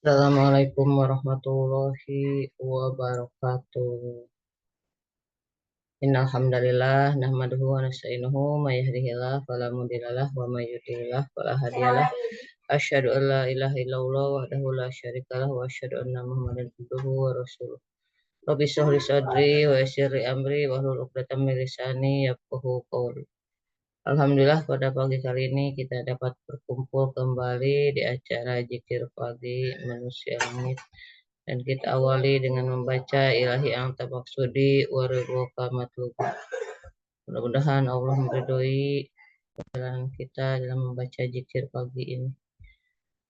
Assalamualaikum warahmatullahi wabarakatuh. Innal hamdalillah nahmaduhu wa nasta'inuhu may yahdihillahu fala mudhillalah wa may yudhlil fala hadiyalah. Asyhadu an la ilaha illallah wahdahu la syarikalah wa asyhadu anna Muhammadan abduhu wa rasuluh. Rabbi shrah li sadri wa yassir li amri wahlul 'uqdatam min lisani yafqahu qawli. Alhamdulillah pada pagi kali ini kita dapat berkumpul kembali di acara Zikir Pagi Manusia Langit. Dan kita awali dengan membaca ilahi anta maksudi waridhoka matlubi. Mudah-mudahan Allah meridhoi perjalanan kita dalam membaca zikir pagi ini.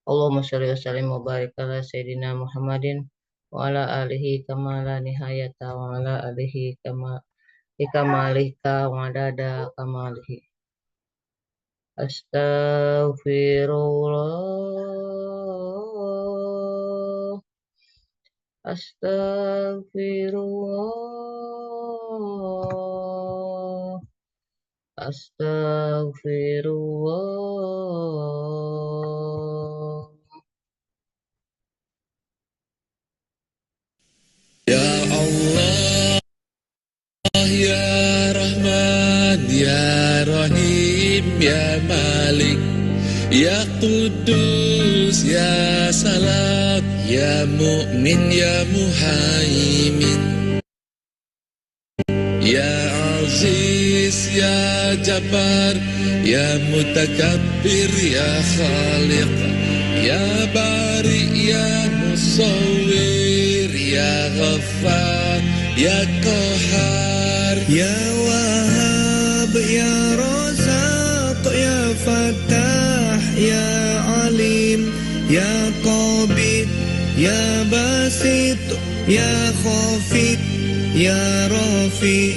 Allahumma sholli wa sallim wa barik ala sayyidina Muhammadin wa ala alihi kama la nihayata wa ala alihi kama ikamalika wa adada kamalihi. Astaghfirullah. Astaghfirullah. Astaghfirullah. Ya Allah, Ya Rahman, Ya Rahim, Ya Malik, Ya Qudus, Ya Salam, Ya Mu'min, Ya Muhaimin, Ya Aziz, Ya Jabbar, Ya Mutakabbir, Ya Khaliq, Ya Bari, Ya Musawwir, Ya Ghaffar, Ya Qahar, Ya Wahhab, Ya Razaq, Ya Fattah, Ya Alim, Ya Qabid, Ya Basit, Ya Khafid, Ya Rafi,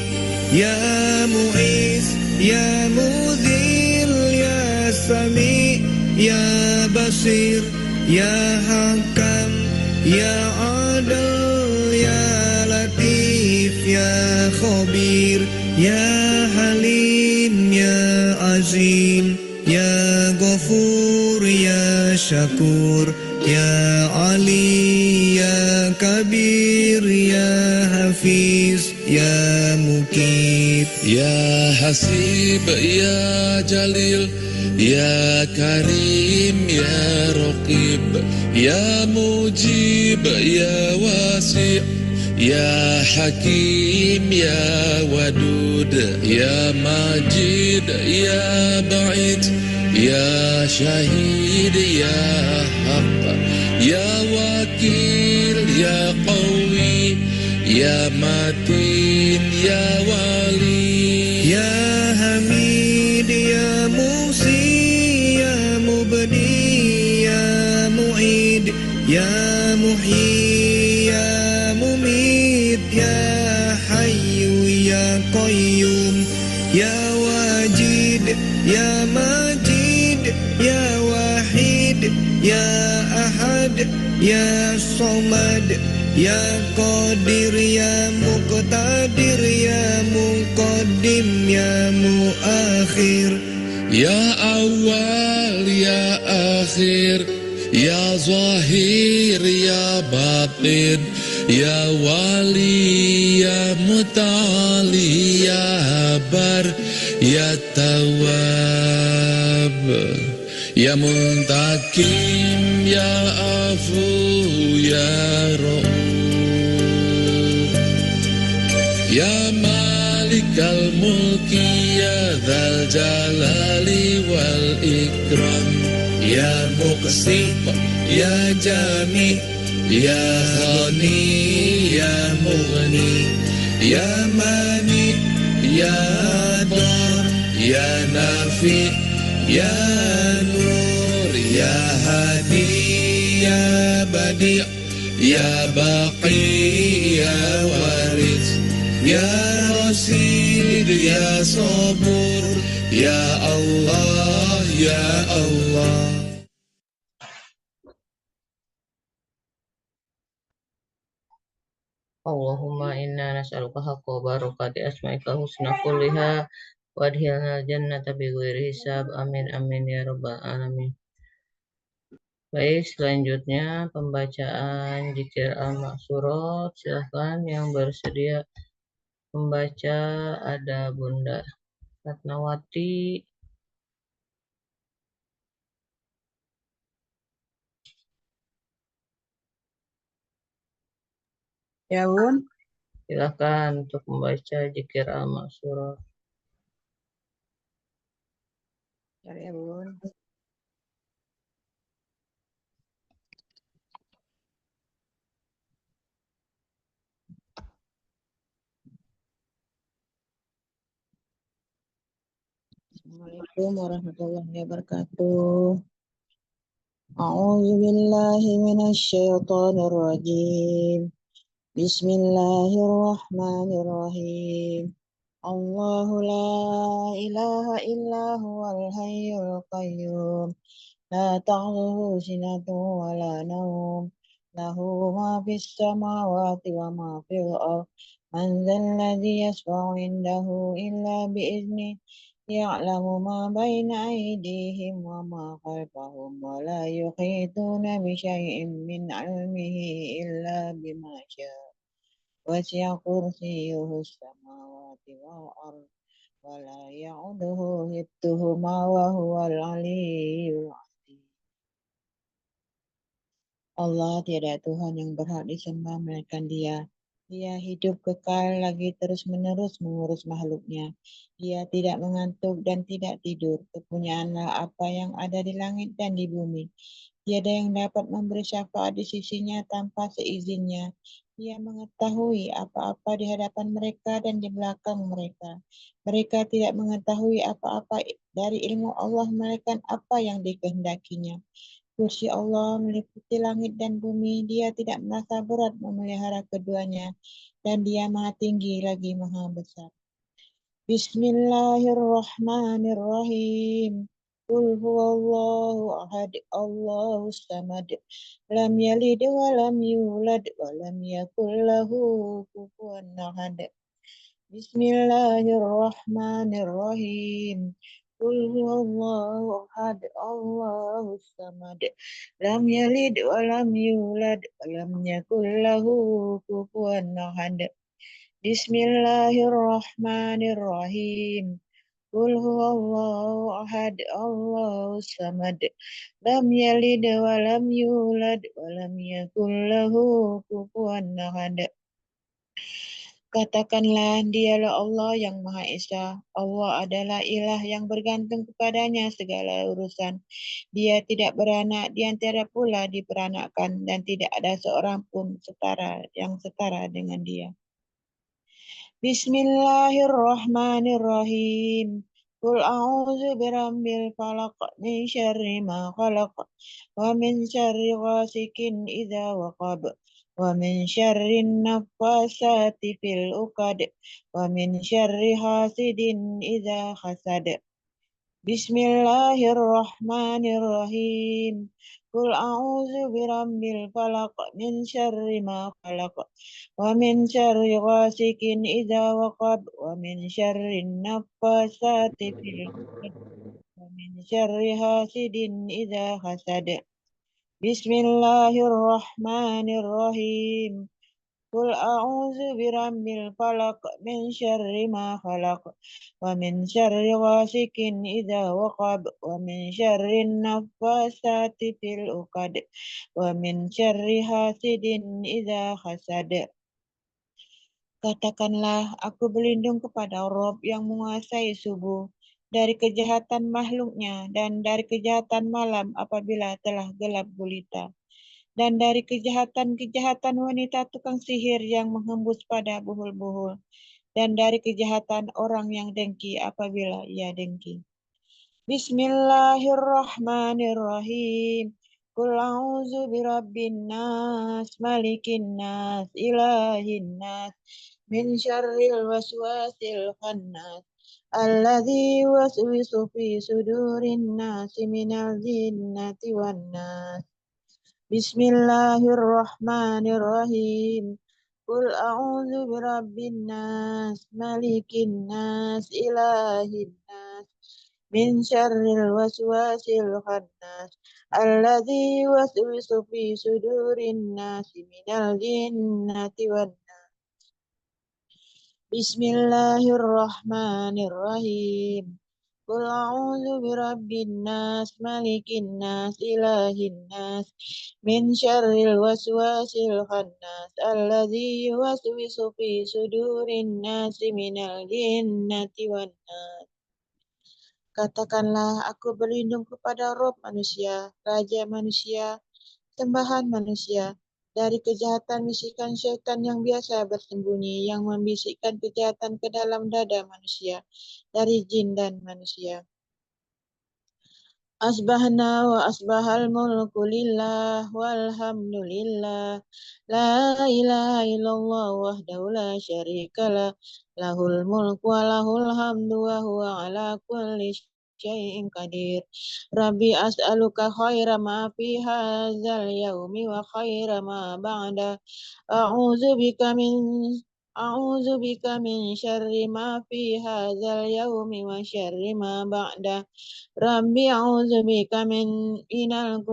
Ya Mu'iz, Ya Mudhil, Ya Sami, Ya Basir, Ya Hakam, Ya Adil, Ya Latif, Ya Khabir, Ya Halim, Ya Azim, Ya Ghafur, Ya Syakur, Ya Ali, Ya Kabir, Ya Hafiz, Ya Mukit, Ya Hasib, Ya Jalil, Ya Karim, Ya Raqib, Ya Mujib, Ya Wasi', Ya Hakim, Ya Wadud, Ya Majid, Ya Ba'id, Ya Syahid, Ya Haq, Ya Wakil, Ya Qawi, Ya Matin, Ya Wali, Ya Hamid, Ya Musi, Ya Mubdi, Ya Mu'id, Ya Muhyi, Ya Mumit, Ya Hayyu, Ya Qayyum, Ya Wajid, Ya Majid, Ya Wahid, Ya Ahad, Ya Somad, Ya Qadir, Ya Muqtadir, Ya Muqaddim, Ya Muakhir, Ya Awal, Ya Akhir, Ya Zahir, Ya Batin, Ya Wali, Ya Mutali, Ya Bar, Ya Tawab, Ya Muntakim, Ya Afu, Ya Ra'uf, Ya Malikal Mulki, Ya Dzal Jalali wal Ikram, Ya Muqsit, Ya Jami, Ya Khani, Ya Mughni, Ya Mani, Ya Dar, Ya Nafi, Ya Nur, Ya Hadi, Ya Badi', Ya Baqi, Ya Waris, Ya Rasid, Ya Sabur, Ya Allah, Ya Allah. Allahumma inna nas'aluka haqqa barakati asma'ika husna kulliha wa adkhilna jannata bi ghairi hisab. Amin amin ya rabbal alamin. Baik, selanjutnya pembacaan Dzikir al-Ma'surat. Silahkan yang bersedia membaca, ada Bunda Fatnawati. Ya, Bun. Silahkan untuk membaca Dzikir al-Ma'surat. Ya, Bun. Assalamualaikum warahmatullahi wabarakatuh. A'udzu billahi minasyaitonir rajim. Bismillahirrahmanirrahim. Allahu la ilaha illa huwal hayyul qayyum. La ta'khudhuhu sinatun wa la nawm. Lahu ma fis samawati wa ma fil ardh. Man dzal ladzi yashfa'u 'indahu illa bi'idznihi. Ya'lamu ma baina aydihim wa ma khalfahum wa la yuhituna bi syai'in min 'ilmihi illa bima syaa. Wasi'a kursiyyuhu as-samawati wal ardh wa la ya'uduhu hifdhuhuma wa huwal 'aliyyul 'azim. Allah tiada Tuhan yang berhak disembah melainkan Dia. Dia hidup kekal lagi terus-menerus mengurus makhluknya. Dia tidak mengantuk dan tidak tidur. Kepunyaanlah apa yang ada di langit dan di bumi. Tiada yang dapat memberi syafaat di sisinya tanpa seizinnya. Dia mengetahui apa-apa di hadapan mereka dan di belakang mereka. Mereka tidak mengetahui apa-apa dari ilmu Allah melainkan apa yang dikehendakinya. Kursi Allah meliputi langit dan bumi. Dia tidak merasa berat memelihara keduanya. Dan Dia maha tinggi lagi maha besar. Bismillahirrahmanirrahim. Qul huwallahu ahad, Allahus samad. Lam yalid wa lam yulad wa lam yakul lahu kufuwan ahad. Bismillahirrahmanirrahim. Qul huwallahu ahad, Allahus samad. Lam yalid wa lam yulad wa lam yakul lahu kufuwan ahad. Bismillahirrahmanirrahim. Qul huwallahu ahad, Allahus samad. Lam yalid wa lam yulad wa lam yakul lahu kufuwan ahad. Katakanlah, Dialah Allah yang Maha Esa. Allah adalah ilah yang bergantung kepadanya segala urusan. Dia tidak beranak, diantara pula diperanakkan, dan tidak ada seorang pun yang setara dengan Dia. Bismillahirrahmanirrahim. Qul a'udzu birabbil falaq min syarri ma khalaq wa min syarri ghasikin idza waqab wa min syarri naffasati fil 'uqad wa min syarri hasidin idza hasad. Bismillahirrahmanirrahim. Qul a'udzu birabbil falaq min syarri ma khalaq wa min syarri ghasikin idza waqab wa min syarri naffasati fil 'uqad wa min syarri hasidin idza hasad. Bismillahirrahmanirrahim. Qul a'udzu birabbil falaq min syarri ma khalaq wa min syarri ghasikin idza waqab wa min syarri naffasati fil 'uqad wa min syarri hasidin idza hasad. Katakanlah, aku berlindung kepada Rob yang menguasai subuh, dari kejahatan makhluknya dan dari kejahatan malam apabila telah gelap gulita, dan dari kejahatan-kejahatan wanita tukang sihir yang menghembus pada buhul-buhul, dan dari kejahatan orang yang dengki apabila ia dengki. Bismillahirrahmanirrahim. Qul a'udzu birabbin nas, malikin nas, ilahin nas, min syarril waswasil khannas, alladzi yuwaswisu fi sudurin nasi minal jinnati wan nas. Bismillahirrahmanirrahim. Qul a'udzu birabbin nas, malikin nas, ilahin nas, min syarril waswasil khannas alladzi yuwaswisu fi sudurin nasi minal jinnati wan nas. Bismillahirrahmanirrahim. Qul a'udzu birabbin nas, malikin nas, ilahin nas, min syarril waswasil khannas alladzi yuwaswisu fi sudurin nasi minal jinnati wan nas. Katakanlah, aku berlindung kepada Rob manusia, Raja manusia, sembahan manusia, dari kejahatan bisikan syaitan yang biasa bersembunyi, yang membisikkan kejahatan ke dalam dada manusia, dari jin dan manusia. Asbahna wa asbahal mulku lillah walhamdulillah la ilaha illallah wahdahu la syarikalah lahul mulku wa lahul hamdu wa huwa ala kulli syai'in qadir. Rabbi as'aluka khaira ma fi hadzal yaumi wa khaira ma ba'da. A'udzu bika min A'udzu bika min syarri ma fi hadzal yaumi wa syarri ma ba'da. Rabbi a'udzubika minal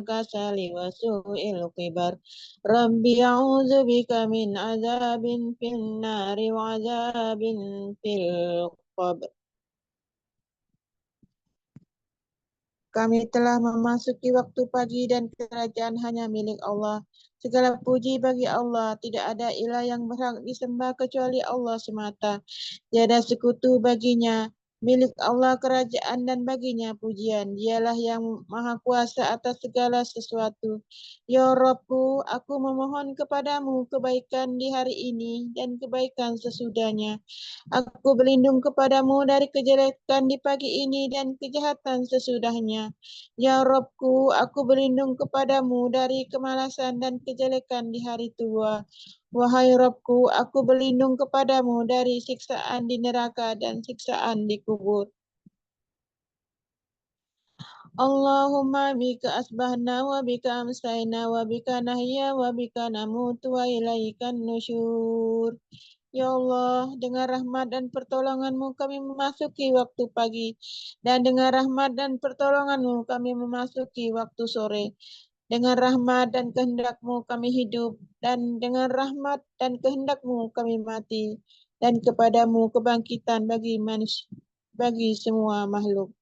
kasali wa su'il kibar. Rabbi a'udzubika min azabin fil nari wa azabin fil qabr. Kami telah memasuki waktu pagi dan kerajaan hanya milik Allah. Segala puji bagi Allah, tidak ada ilah yang berhak disembah kecuali Allah semata. Tiada sekutu baginya, milik Allah kerajaan dan baginya pujian. Dialah yang maha kuasa atas segala sesuatu. Ya Rabbku, aku memohon kepadamu kebaikan di hari ini dan kebaikan sesudahnya. Aku berlindung kepadamu dari kejelekan di pagi ini dan kejahatan sesudahnya. Ya Rabbku, aku berlindung kepadamu dari kemalasan dan kejelekan di hari tua. Wahai Rabbku, aku berlindung kepadamu dari siksaan di neraka dan siksaan di kubur. Allahumma bika asbahna wa bika amsayna wa bika nahya wa bika namutu wa ilaikan nusyur. Ya Allah, dengan rahmat dan pertolonganmu kami memasuki waktu pagi, dan dengan rahmat dan pertolonganmu kami memasuki waktu sore. Dengan rahmat dan kehendakmu kami hidup, dan dengan rahmat dan kehendakmu kami mati, dan kepadamu kebangkitan bagi semua makhluk.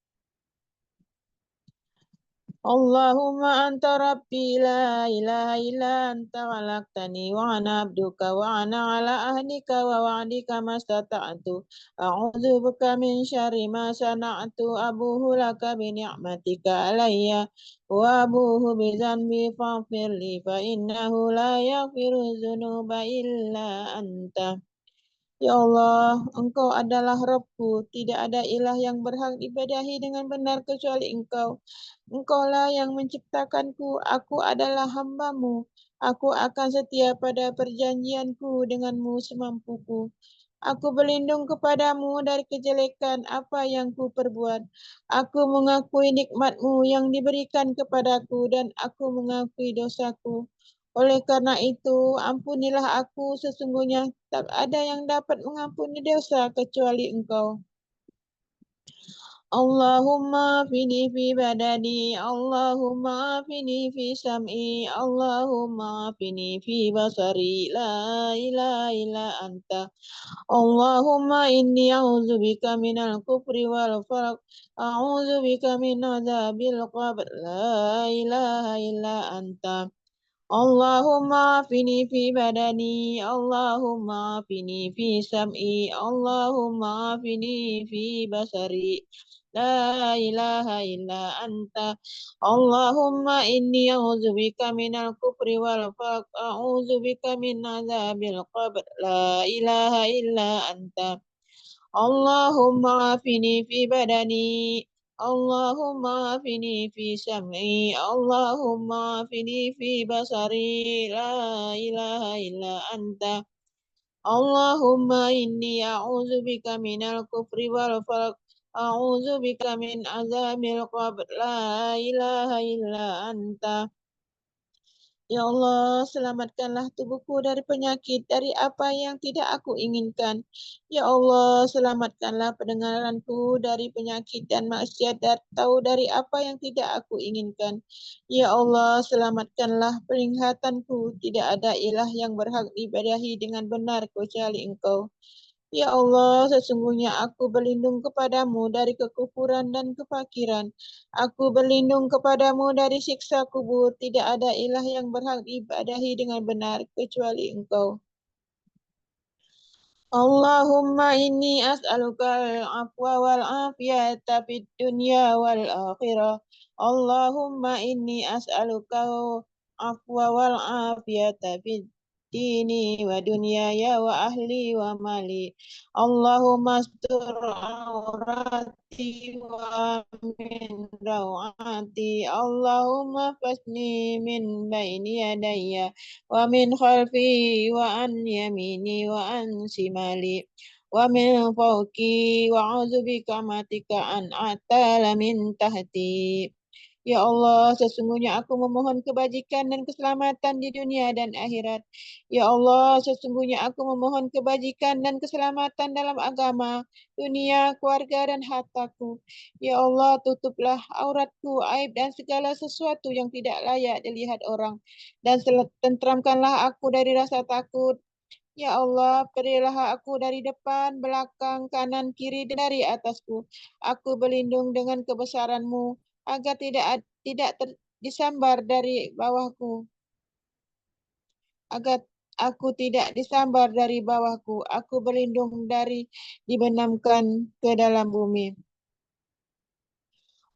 Allahumma anta rabbi la ilaha illa anta khalaqtani wa ana abduka wa ana ala ahdika wa wa'dika mastata'tu. A'udzu bika min syarri ma sana'tu abuhu laka bi ni'matika alayya wa abuhu bi dzanbi faghfir li fa innahu la yaghfiru dzunuba illa anta. Ya Allah, Engkau adalah Rabbku, tidak ada ilah yang berhak diibadahi dengan benar kecuali Engkau. Engkaulah yang menciptakanku, aku adalah hamba-Mu. Aku akan setia pada perjanjianku denganmu semampuku. Aku berlindung kepadamu dari kejelekan apa yang ku perbuat. Aku mengakui nikmat-Mu yang diberikan kepadaku dan aku mengakui dosaku. Oleh karena itu, ampunilah aku, sesungguhnya tak ada yang dapat mengampuni dosa kecuali Engkau. Allahumma afini fi badani, Allahumma afini fi sam'i, Allahumma afini fi basari, la ilaha illa anta. Allahumma inni a'udzubika minal kufri wal falaq, a'udzubika min adzabil qabr, la ilaha illa anta. Allahumma afini fi badani, Allahumma afini fi sam'i, Allahumma afini fi basari, la ilaha illa anta. Allahumma inni a'udzubika minal kufri wal faqr, a'udzubika min adzabil qabr, la ilaha illa anta. Allahumma afini fi badani, Allahumma afini fi sam'i, Allahumma afini fi basari, la ilaha illa anta. Allahumma inni a'udzubika minal kufri wal falaq, a'udzubika min azabil qabr, la ilaha illa anta. Ya Allah, selamatkanlah tubuhku dari penyakit, dari apa yang tidak aku inginkan. Ya Allah, selamatkanlah pendengaranku dari penyakit dan maksiat dan tahu dari apa yang tidak aku inginkan. Ya Allah, selamatkanlah penglihatanku. Tidak ada ilah yang berhak diibadahi dengan benar kecuali Engkau. Ya Allah, sesungguhnya aku berlindung kepadamu dari kekufuran dan kefakiran. Aku berlindung kepadamu dari siksa kubur. Tidak ada ilah yang berhak diibadahi dengan benar kecuali Engkau. Allahumma inni as'aluka al-afwa wal afiyata fid dunya wal akhirah. Allahumma inni as'aluka al-afwa wal afiyata fid dini wa dunyaya wa ahli wa mali. Allahumma astur aurati wa min rawati. Allahumma fasni min baini yadayya wa min khalfi wa an yamini wa an simali wa min fawqi wa a'udzu bika matika an atala min tahti. Ya Allah, sesungguhnya aku memohon kebajikan dan keselamatan di dunia dan akhirat. Ya Allah, sesungguhnya aku memohon kebajikan dan keselamatan dalam agama, dunia, keluarga, dan hartaku. Ya Allah, tutuplah auratku, aib dan segala sesuatu yang tidak layak dilihat orang. Dan tentramkanlah aku dari rasa takut. Ya Allah, berilah aku dari depan, belakang, kanan, kiri, dan dari atasku. Aku berlindung dengan kebesaran-Mu agar tidak disambar dari bawahku, agar aku tidak disambar dari bawahku. Aku berlindung dari dibenamkan ke dalam bumi.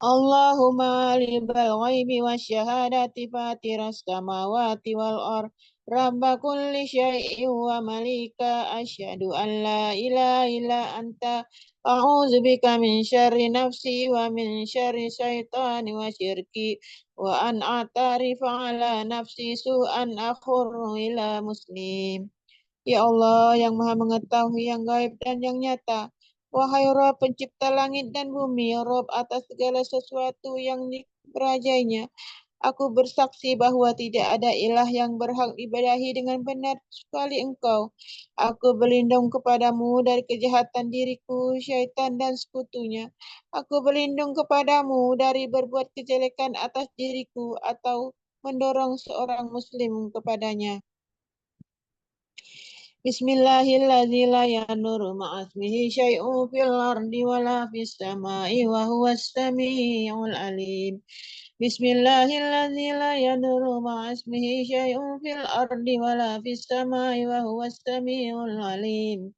Allahumma libal ghaibi wa syahadati fatiras samawati wal ar Rabba kulli syai'in wa malika asyhadu an la ilaha illa anta a'udzu bika min syarri nafsi wa min syarri syaitani wa syirki wa an atarifa ala nafsi su'an akhurru ila muslim. Ya Allah yang maha mengetahui yang gaib dan yang nyata. Wahai Rob pencipta langit dan bumi, Rob atas segala sesuatu yang dikerajainya. Aku bersaksi bahwa tidak ada ilah yang berhak ibadahi dengan benar kecuali Engkau. Aku berlindung kepadamu dari kejahatan diriku, syaitan dan sekutunya. Aku berlindung kepadamu dari berbuat kejelekan atas diriku atau mendorong seorang muslim kepadanya. Bismillahirrahmanirrahim. La yanuru ma'asmihi syai'un fil ardi wala fis sama'i wa huwas sami'ul alim. Bismillahirrahmanirrahim. La yanuru ma'asmihi syai'un fil ardi wala fis sama'i wa huwas sami'ul alim.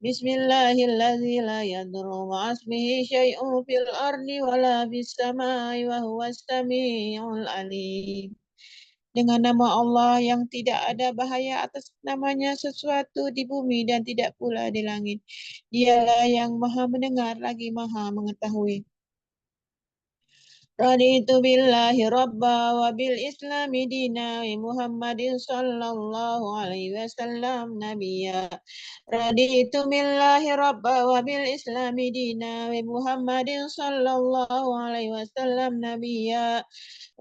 Bismillahirrahmanirrahim. La yanuru ma'asmihi syai'un fil ardi wala fis sama'i wa huwas sami'ul alim. Dengan nama Allah yang tidak ada bahaya atas namanya sesuatu di bumi dan tidak pula di langit. Dialah yang maha mendengar lagi maha mengetahui. Raditu billahi rabba wa bil islami dina wa Muhammadin sallallahu alaihi wasallam nabiyya. Raditu billahi rabba wa bil islami dina wa Muhammadin sallallahu alaihi wasallam nabiyya.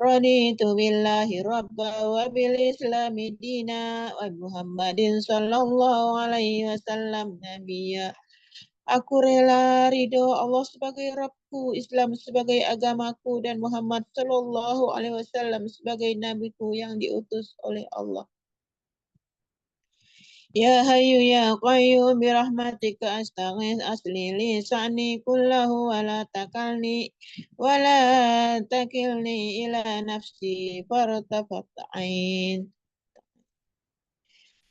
Raditu billahi rabba wa bil islami dina wa Muhammadin sallallahu alaihi wasallam nabiyya. Aku rela ridho Allah sebagai Rabbku, Islam sebagai agamaku, dan Muhammad Sallallahu Alaihi Wasallam sebagai nabiku yang diutus oleh Allah. Ya Hayyu Ya Qayyum birahmatika astaghith asli lisani kullahu wa la takalni wa la takilni ila nafsi fartafat ain.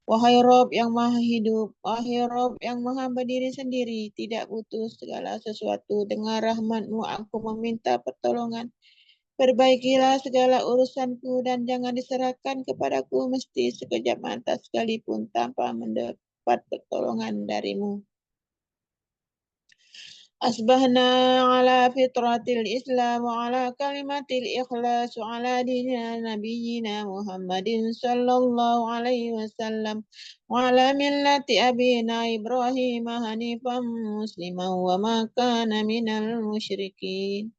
Wahai Rob yang maha hidup, wahai Rob yang maha berdiri sendiri, tidak butuh segala sesuatu. Dengan rahmat-Mu aku meminta pertolongan. Perbaikilah segala urusanku dan jangan diserahkan kepadaku mesti sekejap mata sekalipun tanpa mendapat pertolongan dari-Mu. Asbahna ala fitratil Islam wa ala kalimatil ikhlas wa ala dina nabiyyina Muhammadin sallallahu alaihi wasallam wa ala millati abina Ibrahim hanifan musliman wa ma kana minal musyrikin.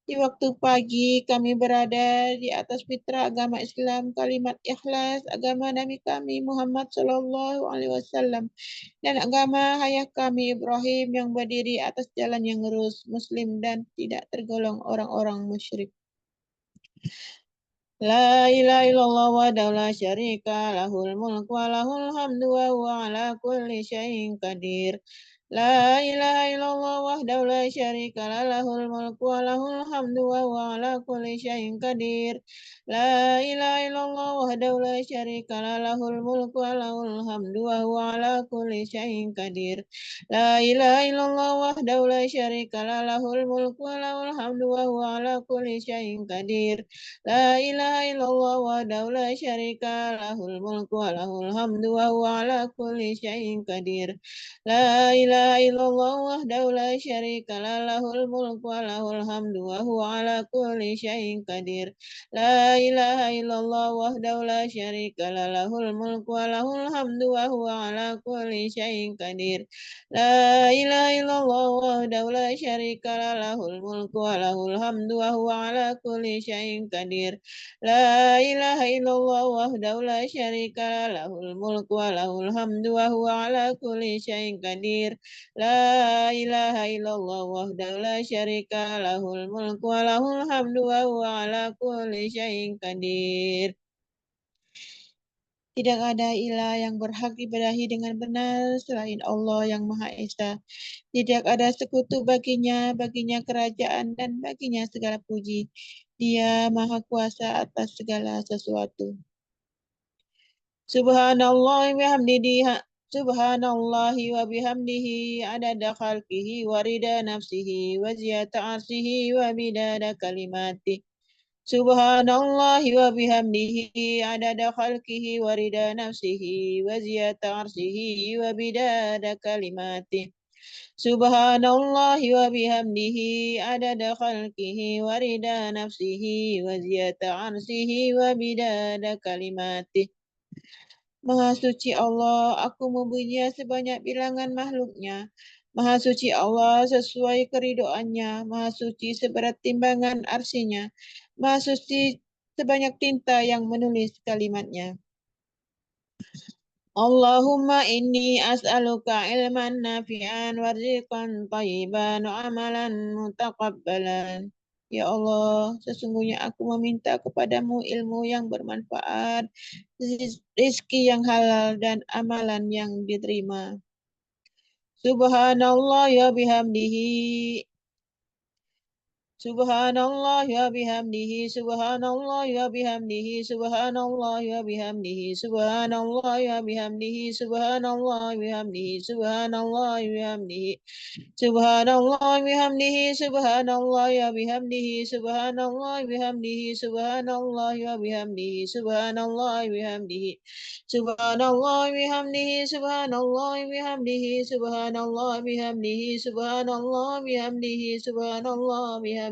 Di waktu pagi kami berada di atas fitrah agama Islam, kalimat ikhlas agama Nabi kami Muhammad Shallallahu Alaihi Wasallam dan agama ayah kami Ibrahim yang berdiri atas jalan yang lurus, Muslim dan tidak tergolong orang-orang musyrik. La ilaha illallah wa la syarika lahul mulku wa lahul hamdu wa huwa ala kulli syai'in qadir. La ilaha illallah wahdahu la syarika lahul mulku wa lahul hamdu wa huwa ala kulli syai'in qadir. La ilaha illallah wahdahu la syarika lahul mulku wa lahul hamdu wa huwa ala kulli syai'in qadir. La ilaha illallah wahdahu la syarika lahul mulku wa lahul hamdu wa huwa ala kulli syai'in qadir. La ilaha illallah wahdahu la syarika lahul mulku wa lahul hamdu wa huwa ala kulli syai'in qadir. La ilaha illallah wahdahu la syarika lahul mulku wa lahul hamdu wa huwa ala kulli syai'in qadir. La ilaha illallah wahdahu la syarika lahul mulku wa lahul hamdu wa huwa ala kulli syai'in qadir. La ilaha illallah wahdahu la syarika lahul mulku wa lahul hamdu wa huwa ala kulli syai'in qadir. La ilaha illallah wahdahu la syarika lahul mulku wa lahul hamdu wa huwa ala kulli syai'in qadir. La ilaha illallah wahdahu la syarika lahul mulku wa lahul hamdu wa huwa ala kulli syai'in qadir. Tidak ada ilah yang berhak ibadahi dengan benar selain Allah yang Maha Esa. Tidak ada sekutu baginya kerajaan dan baginya segala puji. Dia Maha Kuasa atas segala sesuatu. Subhanallah wa bihamdihi adada khalqihi wa rida nafsihi wa ziyata arsihi wa bidada kalimati. Subhanallah wa bihamdihi adada khalqihi wa rida nafsihi wa ziyata arsihi wa bidada kalimati. Subhanallah wa bihamdihi adada khalqihi wa rida nafsihi wa ziyata arsihi wa bidada kalimati. Maha suci Allah, aku memujinya sebanyak bilangan makhluknya. Maha suci Allah sesuai keridoannya. Maha suci seberat timbangan arsinya. Maha suci sebanyak tinta yang menulis kalimatnya. Allahumma inni as'aluka ilman nafi'an wa rizqan thayyiban wa amalan mutaqabbalan. Ya Allah, sesungguhnya aku meminta kepadamu ilmu yang bermanfaat, rizki yang halal, dan amalan yang diterima. Subhanallah ya bihamdihi. Subhanallah wa bihamdihi, subhanallah wa bihamdihi, subhanallah wa bihamdihi, subhanallah wa bihamdihi, subhanallah wa bihamdihi, subhanallah wa bihamdihi, subhanallah bihamdihi, subhanallah ya bihamdihi, subhanallah bihamdihi, subhanallah ya bihamdihi, subhanallah bihamdihi, subhanallah bihamdihi, subhanallah bihamdihi, subhanallah bihamdihi, subhanallah bihamdihi, subhanallah bihamdihi,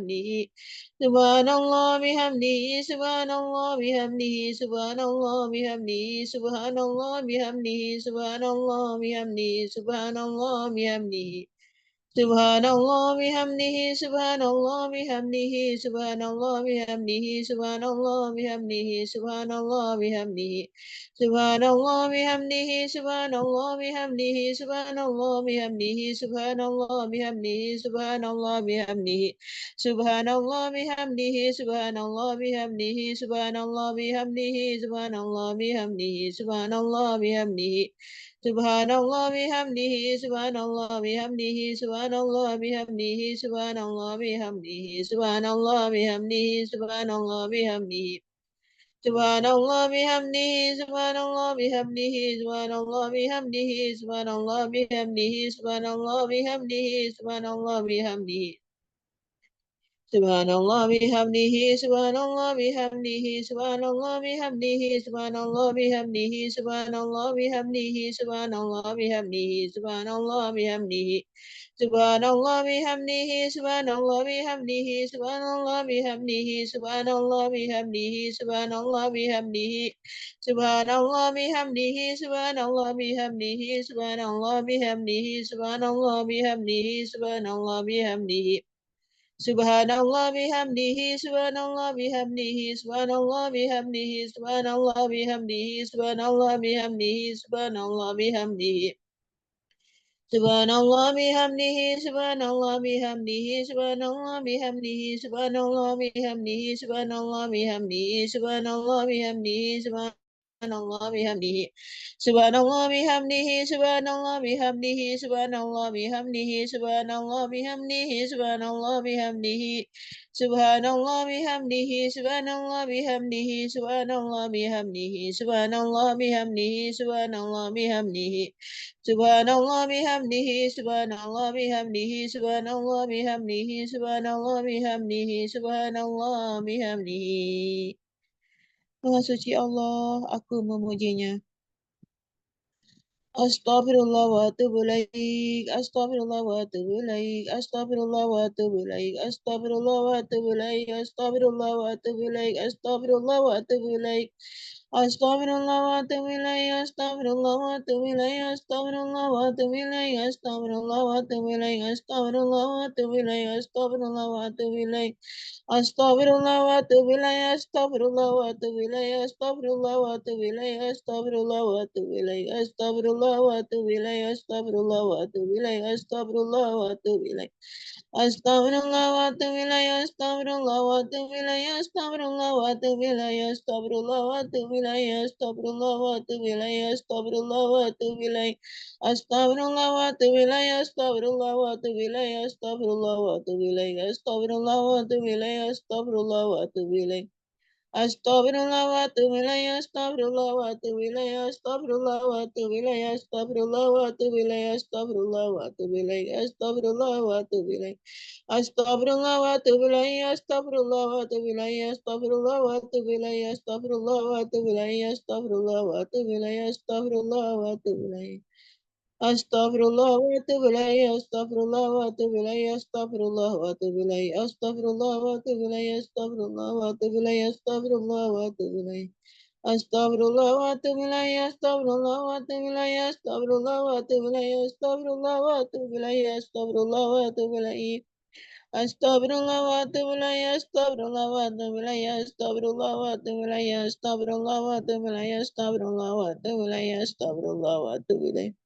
subhanallah bihamdihi, subhanallah bihamdihi, subhanallah bihamdihi, subhanallah bihamdihi, subhanallah bihamdihi, subhanallah bihamdihi. Subhanallah bihamdihi, subhanallah bihamdihi, subhanallah bihamdihi, subhanallah bihamdihi, subhanallah bihamdihi, subhanallah bihamdihi, subhanallah bihamdihi, subhanallah bihamdihi, subhanallah bihamdihi, subhanallah bihamdihi, subhanallah bihamdihi, subhanallah bihamdihi, subhanallah bihamdihi, subhanallah bihamdihi, subhanallah bihamdihi. Subhanallah bihamdihi, subhanallah bihamdihi, subhanallah bihamdihi, subhanallah bihamdihi, subhanallah bihamdihi, subhanallah bihamdihi. Subhanallah bihamdihi, subhanallah bihamdihi, subhanallah bihamdihi, subhanallah bihamdihi, subhanallah bihamdihi, subhanallah bihamdihi. Subhanallah bihamdihi, subhanallah bihamdihi, subhanallah bihamdihi, subhanallah bihamdihi, subhanallah bihamdihi, subhanallah bihamdihi, subhanallah bihamdihi, subhanallah bihamdihi, subhanallah bihamdihi, subhanallah bihamdihi, subhanallah bihamdihi, subhanallah bihamdihi, subhanallah bihamdihi, subhanallah bihamdihi, subhanallah bihamdihi, subhanallah bihamdihi, subhanallah bihamdihi. Subhanallah bihamdihi, subhanallah bihamdihi, subhanallah bihamdihi, subhanallah bihamdihi, subhanallah bihamdihi, subhanallah bihamdihi. Subhanallah bihamdihi, subhanallah bihamdihi, subhanallah bihamdihi, subhanallah bihamdihi, subhanallah bihamdihi, subhanallah bihamdihi, subhanallah bihamdihi, subhanallah bihamdihi, subhanallah bihamdihi, subhanallah bihamdihi, subhanallah bihamdihi, subhanallah bihamdihi, subhanallah bihamdihi, subhanallah bihamdihi, subhanallah bihamdihi, subhanallah bihamdihi, subhanallah bihamdihi. Subhanallah bihamdihi, subhanallah bihamdihi, subhanallah bihamdihi, subhanallah bihamdihi, subhanallah bihamdihi. Maha suci Allah, aku memujinya. Astaghfirullah wa atubu ilaik, astaghfirullah wa atubu ilaik, astaghfirullah wa atubu ilaik, astaghfirullah wa atubu ilaik, astaghfirullah wa atubu ilaik, astaghfirullah wa atubu ilaik. Astaghfirullah wa atubu ilaik, astaghfirullah wa atubu ilaik, astaghfirullah wa atubu ilaik, astaghfirullah wa atubu ilaik, astaghfirullah wa atubu ilaik, astaghfirullah wa atubu ilaik. Astaghfirullah wa atubu ilaik, astaghfirullah wa atubu ilaik, astaghfirullah wa atubu ilaik, astaghfirullah wa atubu ilaik, astaghfirullah wa atubu ilaik, astaghfirullah wa atubu ilaik, astaghfirullah wa atubu ilaik. Astaghfirullah wa atubu ilaik, astaghfirullah wa atubu ilaik, astaghfirullah wa atubu ilaik, astaghfirullah wa atubu ilaik, astaghfirullah wa atubu ilaik, astaghfirullah wa atubu ilaik. Astaghfirullah wa atubu ilaik, astaghfirullah wa atubu ilaik, astaghfirullah wa atubu ilaik, astaghfirullah wa atubu ilaik, astaghfirullah wa atubu ilaik. Astaghfirullah wa atubu ilaik, astaghfirullah wa atubu ilaik, astaghfirullah wa atubu ilaik, astaghfirullah wa atubu ilaik, astaghfirullah wa atubu ilaik, astaghfirullah wa atubu ilaik. Astaghfirullah wa atubu ilaik, astaghfirullah wa atubu ilaik, astaghfirullah wa atubu ilaik, astaghfirullah wa atubu ilaik, astaghfirullah wa atubu ilaik, astaghfirullah wa atubu ilaik. Astaghfirullah wa atubu ilaik, astaghfirullah wa atubu ilaik, astaghfirullah wa atubu ilaik, astaghfirullah wa atubu ilaik, astaghfirullah wa atubu ilaik, astaghfirullah wa atubu ilaik. Astaghfirullah wa atubu ilaik, astaghfirullah wa atubu ilaik, astaghfirullah wa atubu ilaik, astaghfirullah wa atubu ilaik, astaghfirullah wa atubu ilaik. Astaghfirullah wa atubu ilaik, astaghfirullah wa atubu ilaik, astaghfirullah wa atubu ilaik, astaghfirullah wa atubu ilaik, astaghfirullah wa atubu ilaik, astaghfirullah wa atubu ilaik.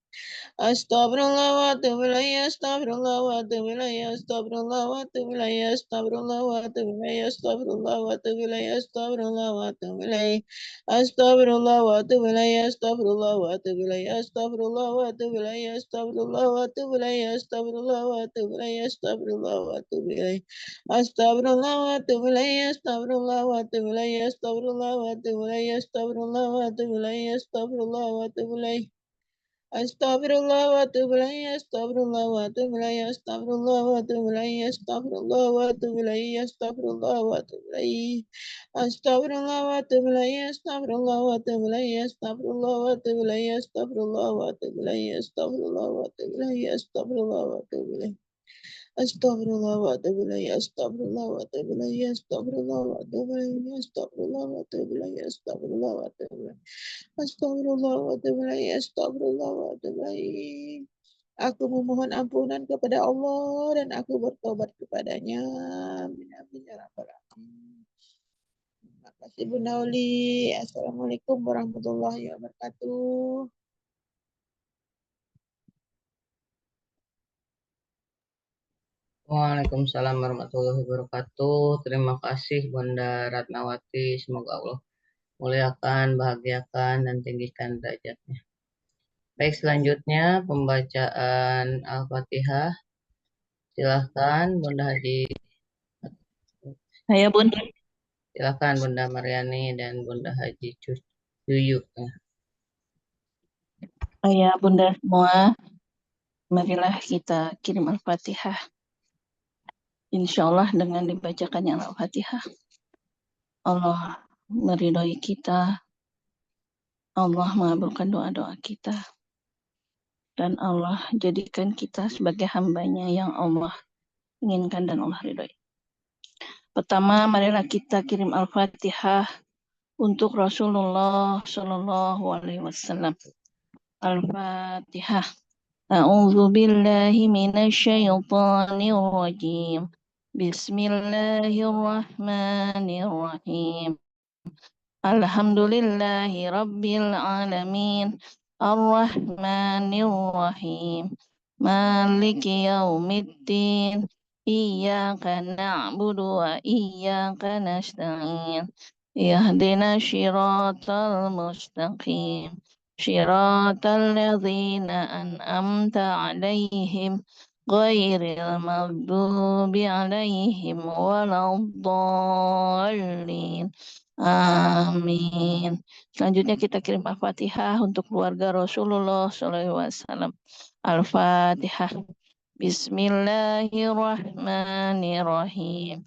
Astaghfirullah wa atubu ilaik, astaghfirullah wa atubu ilaik, astaghfirullah wa atubu ilaik, astaghfirullah wa atubu ilaik, astaghfirullah wa atubu ilaik, astaghfirullah wa atubu ilaik. Astaghfirullah wa atubu ilaik, astaghfirullah wa atubu ilaik, astaghfirullah wa atubu ilaik, astaghfirullah wa atubu ilaik, astaghfirullah wa atubu ilaik, astaghfirullah wa atubu ilaik. Astaghfirullah wa atubu ilaik, astaghfirullah wa atubu ilaik, astaghfirullah wa atubu ilaik, astaghfirullah wa atubu ilaik, astaghfirullah wa atubu ilaik. Astaghfirullah wa atubu ilaik, astaghfirullah wa atubu ilaik, astaghfirullah wa atubu ilaik, astaghfirullah wa atubu ilaik, astaghfirullah wa atubu ilaik. Astaghfirullah wa atubu ilaik, astaghfirullah wa atubu ilaik, astaghfirullah wa atubu ilaik, astaghfirullah wa atubu ilaik, astaghfirullah wa atubu ilaik, astaghfirullah wa atubu ilaik. Astaghfirullah wa atubu ilaik, astaghfirullah wa atubu ilaik, astaghfirullah wa atubu ilaik, astaghfirullah wa atubu ilaik, astaghfirullah wa atubu ilaik. Astaghfirullah wa atubu ilaik, astaghfirullah wa atubu ilaik. Aku memohon ampunan kepada Allah dan aku bertobat kepadanya. Amin amin ya rabbal alamin. Terima kasih Bunda Uli. Assalamualaikum warahmatullahi wabarakatuh. Waalaikumsalam warahmatullahi wabarakatuh. Terima kasih Bunda Ratnawati. Semoga Allah muliakan, bahagiakan, dan tinggikan derajatnya. Baik, selanjutnya pembacaan Al-Fatihah. Silahkan Bunda Haji. Saya Bun. Silahkan Bunda Mariani dan Bunda Haji Yuyu. Ya Bunda semua, marilah kita kirim Al-Fatihah. Insya Allah dengan dibacakannya Al-Fatihah, Allah meridhoi kita, Allah mengabulkan doa-doa kita, dan Allah jadikan kita sebagai hambanya yang Allah inginkan dan Allah ridhoi. Pertama, marilah kita kirim Al-Fatihah untuk Rasulullah Shallallahu Alaihi Wasallam. Al-Fatihah. A'udzu billahi minasy syaithanir rajim. Bismillahirrahmanirrahim. Alhamdulillahi Rabbil Alamin. Ar-Rahmanir-Rahim. Maliki Yaumiddin. Iyyaka na'budu wa iyyaka nasta'in. Ihdina syiratal mustaqim. Syiratal ladzina an'amta 'alaihim ghairil maghdubi 'alaihim waladdallin. Amin. Selanjutnya kita kirim Al-Fatihah untuk keluarga Rasulullah SAW. Al-Fatihah. Bismillahirrahmanirrahim.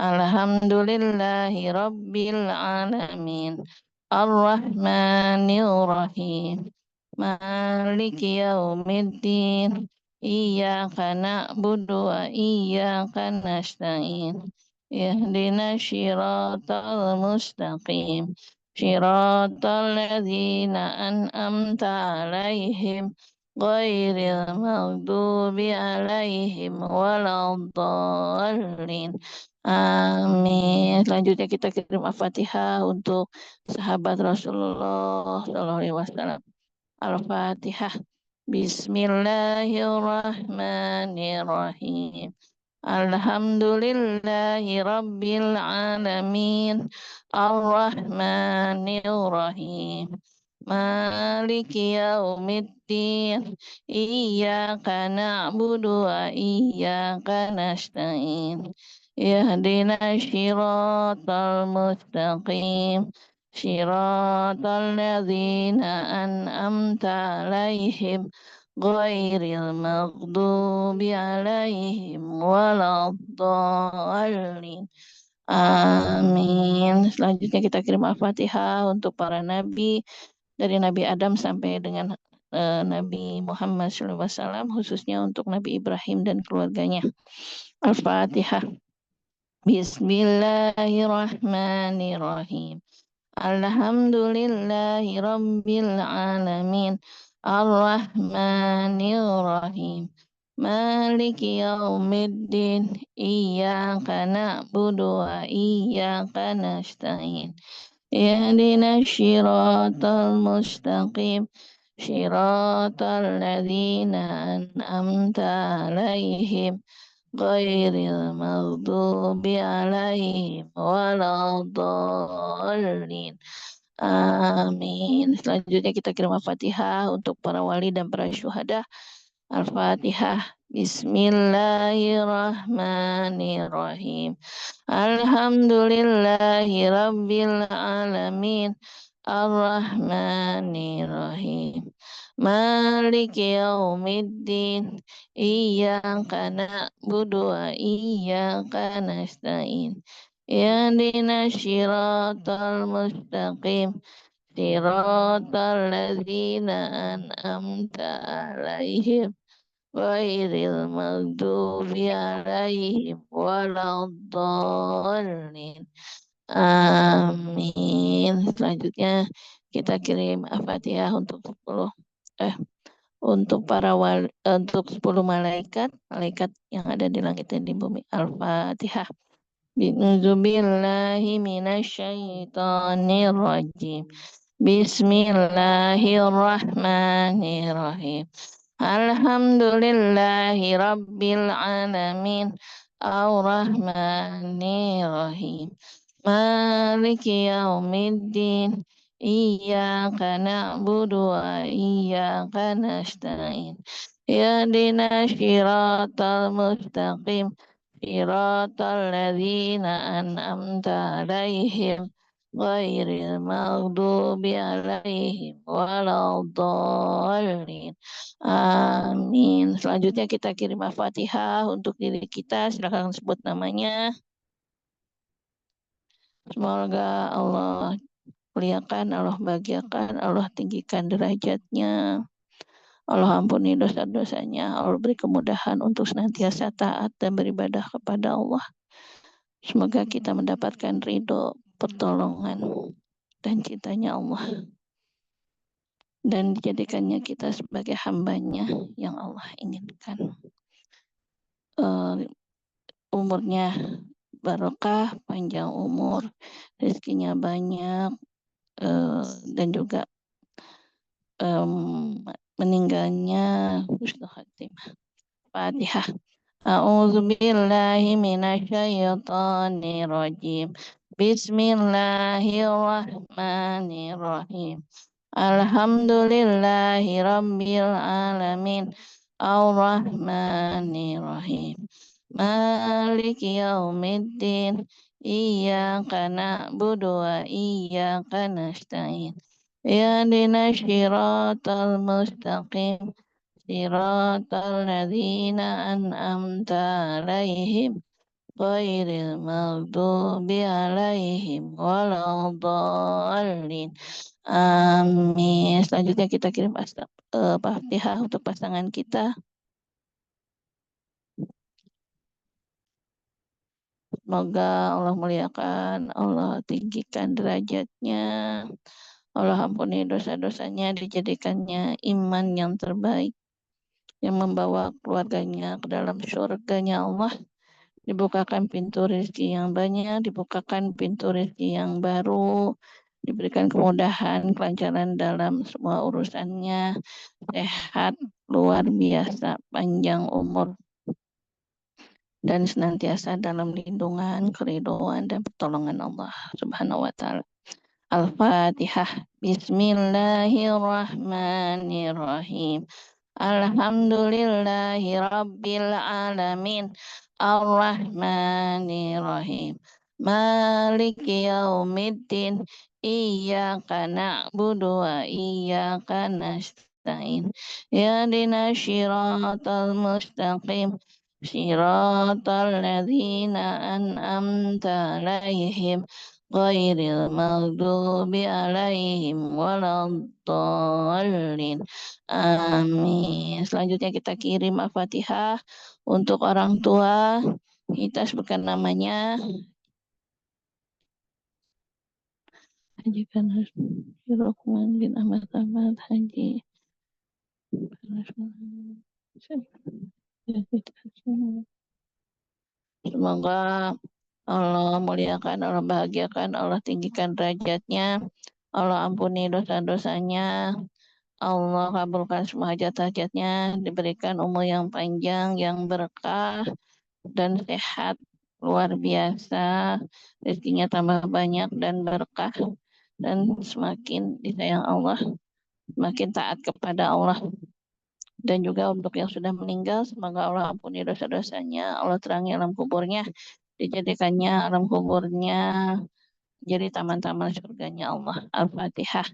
Alhamdulillahi Rabbil Alamin. Ar-Rahmanir-Rahim. Maliki Yaumiddin. Iyyaka na'budu wa iyyaka nasta'in. Ihdina syiratal mustaqim. Syiratal ladzina an'amta 'alaihim ghairil maghdubi 'alaihim waladdallin. Amin. Selanjutnya kita kirim Al-Fatihah untuk sahabat Rasulullah SAW. Al-Fatihah. Bismillahirrahmanirrahim. Alhamdulillahi Rabbil Alamin. Ar-Rahmanir-Rahim. Maliki Yaumiddin. Iyyaka na'budu wa iyyaka nasta'in. Ihdina syiratal mustaqim. Syiratal ladzina an'amta 'alaihim ghairil maghdubi 'alaihim waladdallin. Amin. Selanjutnya kita kirim Al-Fatihah untuk para nabi dari Nabi Adam sampai dengan Nabi Muhammad SAW, khususnya untuk Nabi Ibrahim dan keluarganya. Al-Fatihah. Bismillahirrahmanirrahim. Alhamdulillahi Rabbil Alamin. Ar-Rahmanir-Rahim. Maliki Yaumiddin. Iyyaka na'budu wa iyyaka nasta'in. Ihdina syiratal mustaqim. Syiratal ladzina an'amta 'alaihim ghairil maghdubi 'alaihim waladdallin. Amin. Selanjutnya kita kirim Al-Fatihah untuk para wali dan para syuhada. Al-Fatihah. Bismillahirrahmanirrahim. Alhamdulillahi Rabbil Alamin. Ar-Rahmanir-Rahim. Maliki Yaumiddin. Iyyaka na'budu wa iyyaka nasta'in. Ihdina syiratal mustaqim. Syiratal ladzina an'amta 'alaihim ghairil maghdubi 'alaihim waladdallin. Amin. Selanjutnya kita kirim Al-Fatihah untuk 10 malaikat yang ada di langit dan di bumi. Al-Fatihah. Bi'udzubillahi minasyaitonir rajim. Bismillahirrahmanirrahim. Alhamdulillahi Rabbil Alamin. Ar-Rahmanir-Rahim. Maliki Yaumiddin. Iyyaka na'budu wa iyyaka nasta'in. Ihdina syiratal mustaqim. Syiratal ladzina an'amta 'alaihim ghairil maghdubi 'alaihim waladdallin. Amin. Selanjutnya kita kirim Al-Fatihah untuk diri kita. Silakan sebut namanya. Semoga Allah muliakan, Allah bahagiakan, Allah tinggikan derajatnya. Allah ampuni dosa-dosanya. Allah beri kemudahan untuk senantiasa taat dan beribadah kepada Allah. Semoga kita mendapatkan ridho, pertolongan, dan cintanya Allah. Dan dijadikannya kita sebagai hambanya yang Allah inginkan. umurnya barokah, panjang umur, rezekinya banyak, dan juga meninggalnya husnul khatimah. Fatihah. A'udzu billahi minasyaitonir rajim. Bismillahirrahmanirrahim. Alhamdulillahi rabbil alamin. Ar-Rahmanir-Rahim. Maliki yaumiddin. Iyyaka na'budu wa iyyaka nasta'in. Ihdinas siratal mustaqim. Siratal ladzina an'amta 'alaihim ghairil maghdubi 'alaihim waladdallin. Amin. Selanjutnya kita kirim Fatihah untuk pasangan kita. Semoga Allah muliakan, Allah tinggikan derajatnya, Allah ampuni dosa-dosanya, dijadikannya iman yang terbaik yang membawa keluarganya ke dalam surganya Allah. Dibukakan pintu rezeki yang banyak, dibukakan pintu rezeki yang baru, diberikan kemudahan, kelancaran dalam semua urusannya, sehat, luar biasa, panjang umur, dan senantiasa dalam lindungan, keridhaan, dan pertolongan Allah Subhanahu wa Ta'ala. Al-Fatihah. Bismillahirrahmanirrahim. Alhamdulillahi rabbil alamin. Ar-Rahmanir-Rahim. Maliki yaumiddin. Iyyaka na'budu wa iyyaka nasta'in. Ihdinas siratal mustaqim. Siratal ladzina an'amta 'alaihim ghairil maghdubi 'alaihim waladdallin. Amin. Selanjutnya kita kirim Al-Fatihah untuk orang tua. Kita sebutkan namanya. Haji Kanas Rahman bin Ahmad Haji. Semoga Allah muliakan, Allah bahagiakan, Allah tinggikan derajatnya, Allah ampuni dosa-dosanya, Allah kabulkan semua hajat-hajatnya, diberikan umur yang panjang, yang berkah, dan sehat, luar biasa, rezekinya tambah banyak dan berkah, dan semakin disayang Allah, semakin taat kepada Allah. Dan juga untuk yang sudah meninggal, semoga Allah ampuni dosa-dosanya, Allah terangi alam kuburnya, dijadikannya alam kuburnya jadi taman-taman surganya Allah. Al-Fatihah.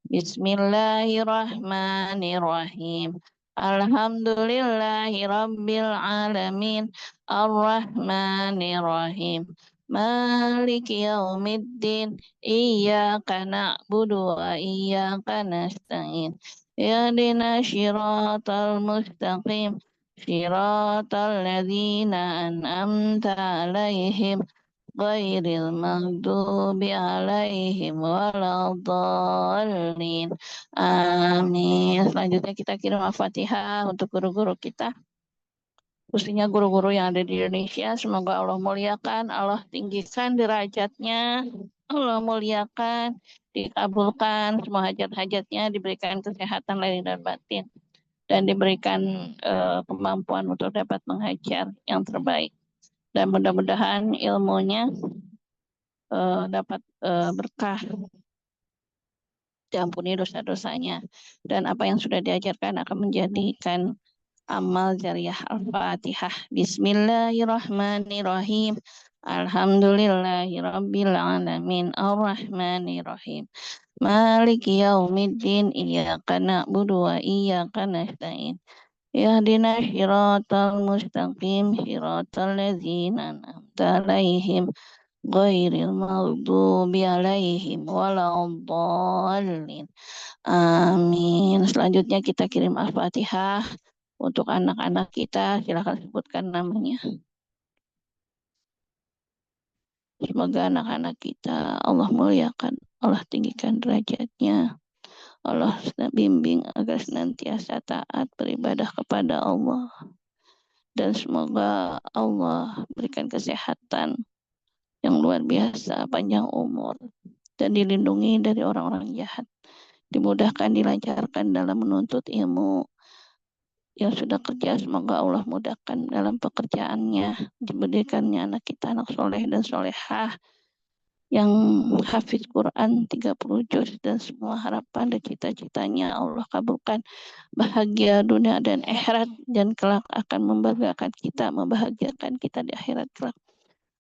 Bismillahirrahmanirrahim. Alhamdulillahi rabbil alamin. Ar-Rahmanir-Rahim. Maliki yaumiddin. Iyyaka na'budu wa iyyaka nasta'in. Ihdinas siratal mustaqim. Siratal ladzina an'amta 'alaihim ghairil maghdubi 'alaihim waladdallin. Amin. Selanjutnya kita kirim Al-Fatihah untuk guru-guru kita, khususnya guru-guru yang ada di Indonesia. Semoga Allah muliakan, Allah tinggikan derajatnya, Allah muliakan, dikabulkan semua hajat-hajatnya, diberikan kesehatan lahir dan batin, dan diberikan kemampuan untuk dapat mengajar yang terbaik. Dan mudah-mudahan ilmunya dapat berkah, diampuni dosa-dosanya, dan apa yang sudah diajarkan akan menjadikan amal jariah. Al-Fatihah. Bismillahirrahmanirrahim. Alhamdulillahirabbil alamin. Ar-Rahmanir-Rahim. Maliki yaumiddin. Iyyaka na'budu wa iyyaka nasta'in. Ihdinas siratal mustaqim. Siratal ladzina an'amta 'alaihim ghairil maghdubi 'alaihim waladdallin. Amin. Selanjutnya kita kirim Al-Fatihah untuk anak-anak kita. Silakan sebutkan namanya. Semoga anak-anak kita Allah muliakan, Allah tinggikan derajatnya, Allah bimbing agar senantiasa taat beribadah kepada Allah, dan semoga Allah berikan kesehatan yang luar biasa, panjang umur, dan dilindungi dari orang-orang jahat. Dimudahkan, dilancarkan dalam menuntut ilmu. Yang sudah kerja, semoga Allah mudahkan dalam pekerjaannya. Diberikannya anak kita, anak soleh dan solehah, yang hafiz Quran 30 juz, dan semua harapan dan cita-citanya Allah kabulkan. Bahagia dunia dan akhirat, dan kelak akan membahagiakan kita di akhirat kelak.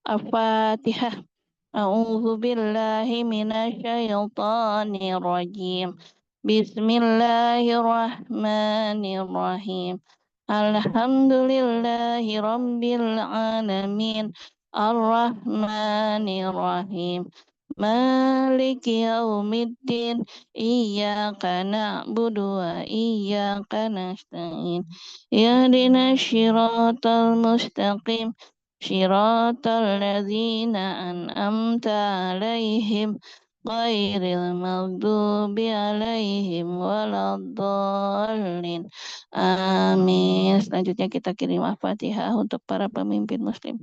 Al-Fatihah. A'udzu billahi minasyaitonir rajim. Bismillahirrahmanirrahim. Alhamdulillahi rabbil alamin. Ar-Rahmanir-Rahim. Maliki yaumiddin. Iyyaka na'budu wa iyyaka nasta'in. Ihdinas syiratal mustaqim. Syiratal ladzina an'amta alaihim ghairil maghdubi alaihim waladdallin. Amin. Selanjutnya kita kirim Al-Fatihah untuk para pemimpin muslim.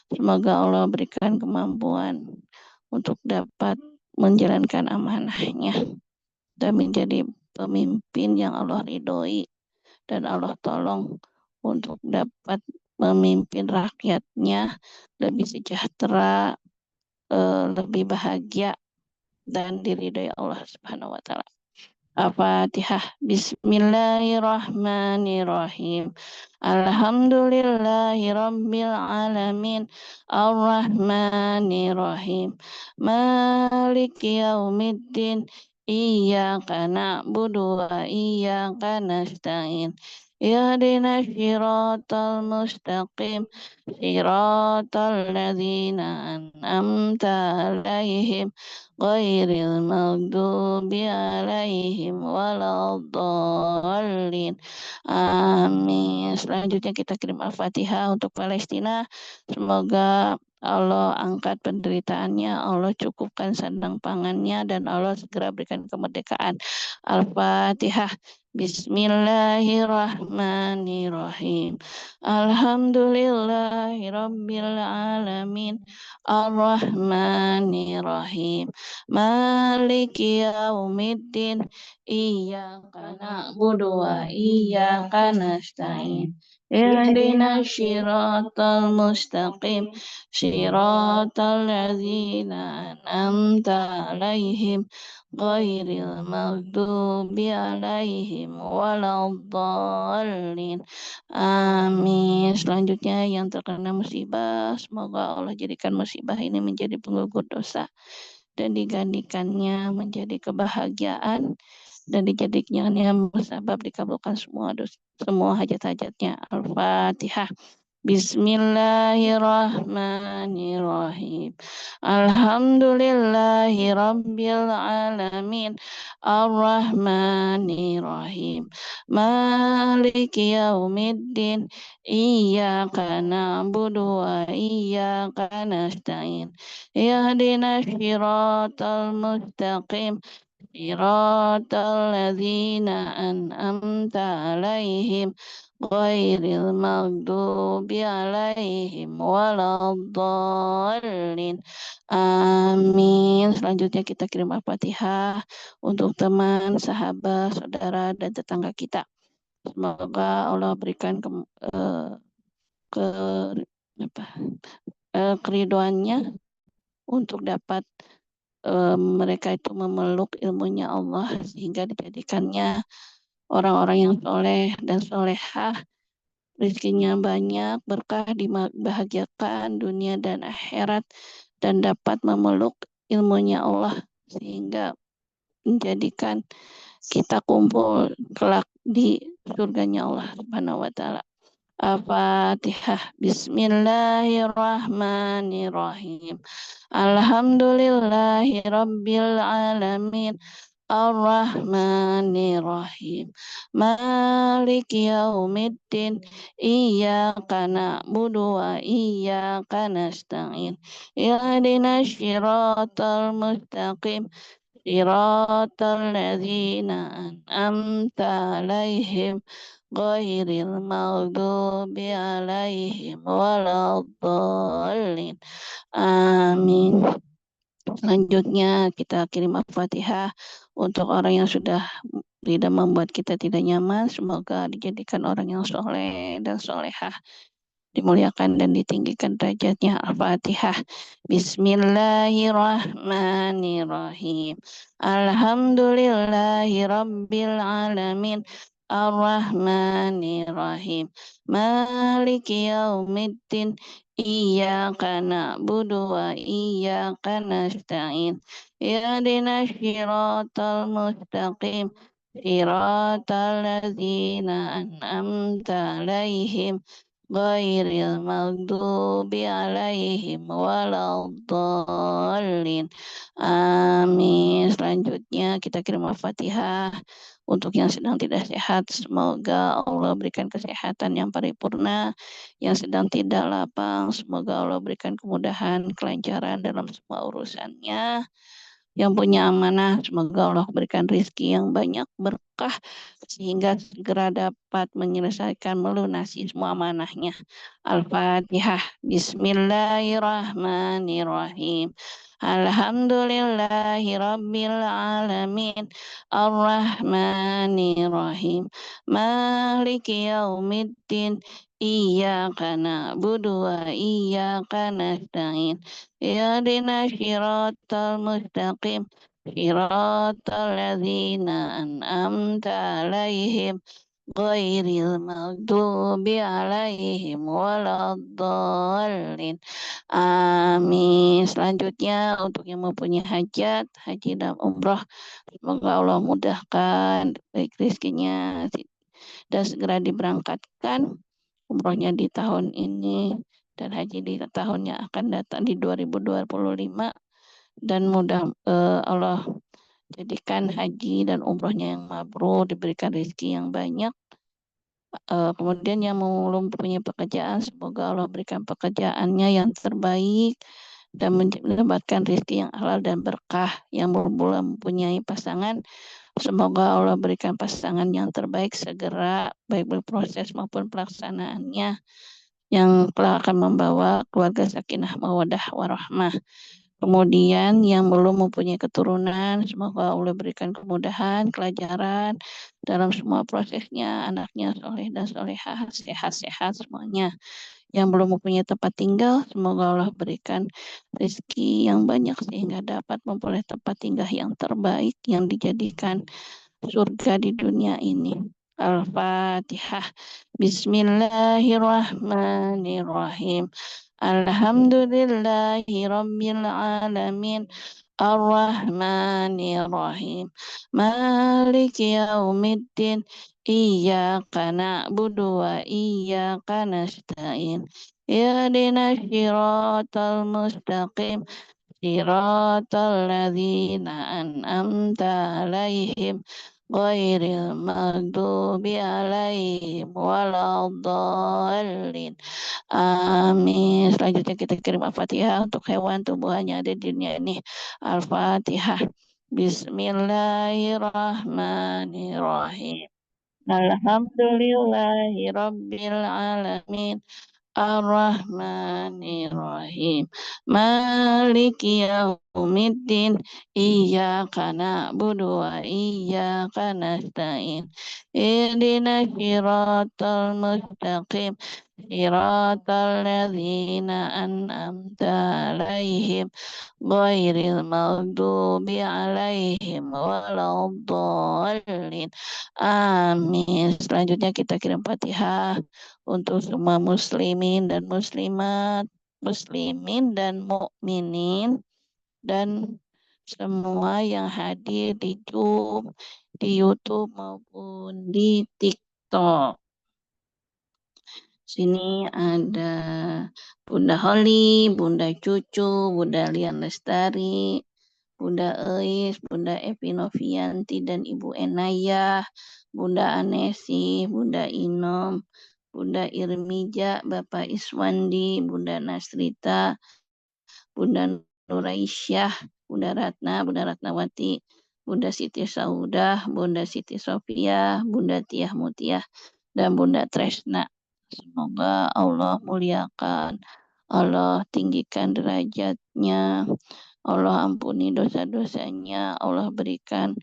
Semoga Allah berikan kemampuan untuk dapat menjalankan amanahnya dan menjadi pemimpin yang Allah ridhoi dan Allah tolong untuk dapat memimpin rakyatnya lebih sejahtera, lebih bahagia, dan diridhoi Allah Subhanahu wa Ta'ala. Al-Fatihah. Bismillahirrahmanirrahim. Alhamdulillahi rabbil alamin. Ar-Rahmanirrahim. Maliki yaumiddin. Iyyaka na'budu wa iyyaka nasta'in. Ihdinas syiratal mustaqim. Syiratal ladzina an'amta alaihim ghairil maghdubi alaihim waladdallin. Amin. Selanjutnya kita kirim Al-Fatihah untuk Palestina. Semoga Allah angkat penderitaannya, Allah cukupkan sandang pangannya, dan Allah segera berikan kemerdekaan. Al-Fatihah. Bismillahirrahmanirrahim. Alhamdulillahi rabbil alamin. Ar-Rahmanirrahim. Maliki yaumiddin. Iyyaka na'budu wa iyyaka nasta'in. Ihdinas syiratal mustaqim. Syiratal ladzina an'amta alaihim ghairil maghdubi alaihim waladdallin. Amin. Selanjutnya yang terkena musibah, semoga Allah jadikan musibah ini menjadi penggugur dosa dan digantikannya menjadi kebahagiaan dan dijadikannya musabab dikabulkan semua hajat-hajatnya. Al-Fatihah. Bismillahirrahmanirrahim. Alhamdulillahi rabbil alamin. Ar-Rahmanirrahim. Maliki yaumiddin. Iyyaka na'budu wa iyyaka nasta'in. Ihdinas syiratal mustaqim. Syiratal ladzina an'amta alaihim ghairil maghdubi alaihim waladdallin. Amin. Selanjutnya kita kirim Al-Fatihah untuk teman, sahabat, saudara, dan tetangga kita. Semoga Allah berikan keriduannya untuk dapat mereka itu memeluk ilmunya Allah sehingga dijadikannya orang-orang yang soleh dan solehah, rezekinya banyak, berkah, dibahagiakan dunia dan akhirat, dan dapat memeluk ilmunya Allah sehingga menjadikan kita kumpul kelak di surganya Allah Subhanahu wa Ta'ala. Al-Fatihah. Bismillahirrahmanirrahim. Alhamdulillahi rabbil alamin. Ar-Rahmanir-Rahim. Maliki yaumiddin. Iyyaka na'budu wa iyyaka nasta'in. Ihdinas syiratal mustaqim. Syiratal ladzina an'amta alaihim ghairil maghdubi alaihim waladdallin. Amin. Selanjutnya kita kirim Al-Fatihah untuk orang yang sudah tidak membuat kita tidak nyaman. Semoga dijadikan orang yang soleh dan solehah, dimuliakan dan ditinggikan derajatnya. Al-Fatihah. Bismillahirrahmanirrahim. Alhamdulillahi Rabbil Alamin. Ar-Rahmanirrahim. Maliki yaumiddin. Iyyaka na'budu wa iyyaka nasta'in. Ihdinas siratal mustaqim. Siratal ladzina an'amta alaihim ghairil maghdubi alaihim waladdallin. Amin. Selanjutnya kita kirim Al-Fatihah untuk yang sedang tidak sehat. Semoga Allah berikan kesehatan yang paripurna. Yang sedang tidak lapang, semoga Allah berikan kemudahan, kelancaran dalam semua urusannya. Yang punya amanah, semoga Allah berikan rezeki yang banyak, berkah, sehingga segera dapat menyelesaikan, melunasi semua amanahnya. Al-Fatihah. Bismillahirrahmanirrahim. Alhamdulillahi Rabbil Alamin. Ar-Rahmanirrahim. Maliki yaumiddin. Iyyaka na'budu wa iyyaka nasta'in. Ihdinas siratal mustaqim. Siratal ladzina an'amta alaihim ghairil maghdubi alaihim waladdallin. Amin. Selanjutnya untuk yang mempunyai hajat, haji dan umroh, semoga Allah mudahkan baik rezekinya dan segera diberangkatkan umrohnya di tahun ini dan haji di tahun yang akan datang di 2025, dan mudah Allah jadikan haji dan umrohnya yang mabrur, diberikan rezeki yang banyak. Kemudian yang belum punya pekerjaan, semoga Allah berikan pekerjaannya yang terbaik dan mendapatkan rezeki yang halal dan berkah. Yang belum mempunyai pasangan, semoga Allah berikan pasangan yang terbaik segera, baik berproses maupun pelaksanaannya, yang kelak akan membawa keluarga sakinah mawaddah warahmah. Kemudian yang belum mempunyai keturunan, semoga Allah berikan kemudahan, kelancaran dalam semua prosesnya, anaknya soleh dan solehah, sehat-sehat semuanya. Yang belum mempunyai tempat tinggal, semoga Allah berikan rezeki yang banyak sehingga dapat memperoleh tempat tinggal yang terbaik, yang dijadikan surga di dunia ini. Al-Fatihah. Bismillahirrahmanirrahim. Alhamdulillahi Rabbil Alamin. Ar-Rahmanirrahim. Maliki yaumiddin. Iyyaka na'budu wa iyyaka nasta'in. Ihdinas siratal mustaqim. Siratal ladzina an'amta alaihim ghairil maghdubi alaihim waladdallin. Amin. Selanjutnya kita kirim Al-Fatihah untuk hewan tumbuhannya ada di dunia ini. Al-Fatihah. Bismillahirrahmanirrahim. Alhamdulillahi Rabbil Alamin. Ar-Rahmanir-Rahim. Maliki yaumiddin. Iyyaka na'budu wa iyyaka nasta'in. Ihdinas siratal mustaqim. Siratal ladzina an'amta alaihim ghairil maghdubi alaihim waladdallin. Amin. Selanjutnya kita kirim Fatihah untuk semua muslimin dan muslimat, muslimin dan mukminin, dan semua yang hadir di Zoom, di YouTube maupun di TikTok. Sini ada Bunda Holly, Bunda Cucu, Bunda Lian Lestari, Bunda Eis, Bunda Evi Novianti dan Ibu Enayah, Bunda Anesi, Bunda Inom, Bunda Irmija, Bapak Iswandi, Bunda Nasrita, Bunda Nuraisyah, Bunda Ratna, Bunda Ratnawati, Bunda Siti Saudah, Bunda Siti Sofia, Bunda Tiah Mutiah, dan Bunda Tresna. Semoga Allah muliakan, Allah tinggikan derajatnya, Allah ampuni dosa-dosanya, Allah berikan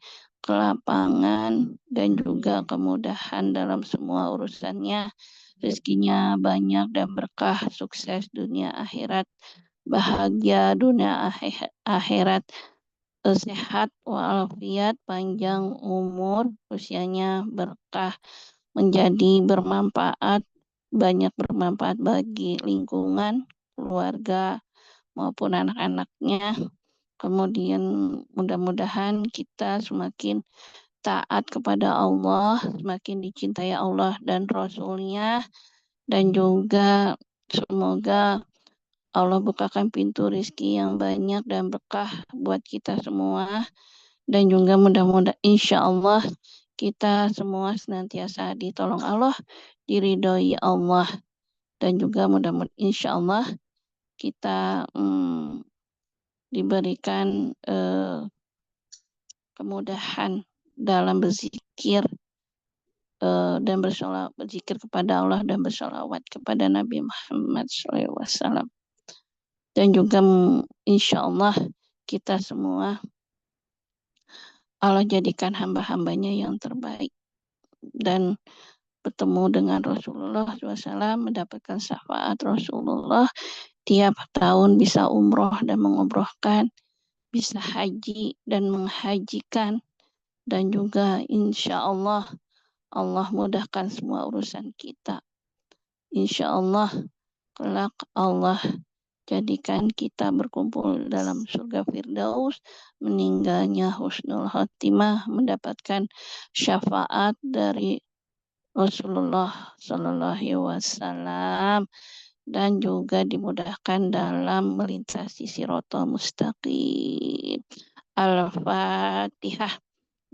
kelapangan dan juga kemudahan dalam semua urusannya, rezekinya banyak dan berkah, sukses dunia akhirat, bahagia dunia akhirat, sehat walafiat, panjang umur, usianya berkah, menjadi bermanfaat, banyak bermanfaat bagi lingkungan, keluarga, maupun anak-anaknya. Kemudian mudah-mudahan kita semakin taat kepada Allah, semakin dicintai Allah dan Rasul-Nya, dan juga semoga Allah bukakan pintu rezeki yang banyak dan berkah buat kita semua. Dan juga mudah-mudahan insya Allah kita semua senantiasa ditolong Allah, diridhoi Allah. Dan juga mudah-mudahan insya Allah kita diberikan kemudahan dalam berzikir dan berzikir kepada Allah dan bersolawat kepada Nabi Muhammad SAW. Dan juga insya Allah kita semua Allah jadikan hamba-hambanya yang terbaik dan bertemu dengan Rasulullah SAW, mendapatkan syafaat Rasulullah, tiap tahun bisa umroh dan mengumrohkan, bisa haji dan menghajikan, dan juga insya Allah Allah mudahkan semua urusan kita. Insya Allah kelak Allah jadikan kita berkumpul dalam surga Firdaus, meninggalnya husnul khotimah, mendapatkan syafaat dari Rasulullah Sallallahu Alaihi Wasallam, dan juga dimudahkan dalam melintasi siratal mustaqim. Al-Fatihah.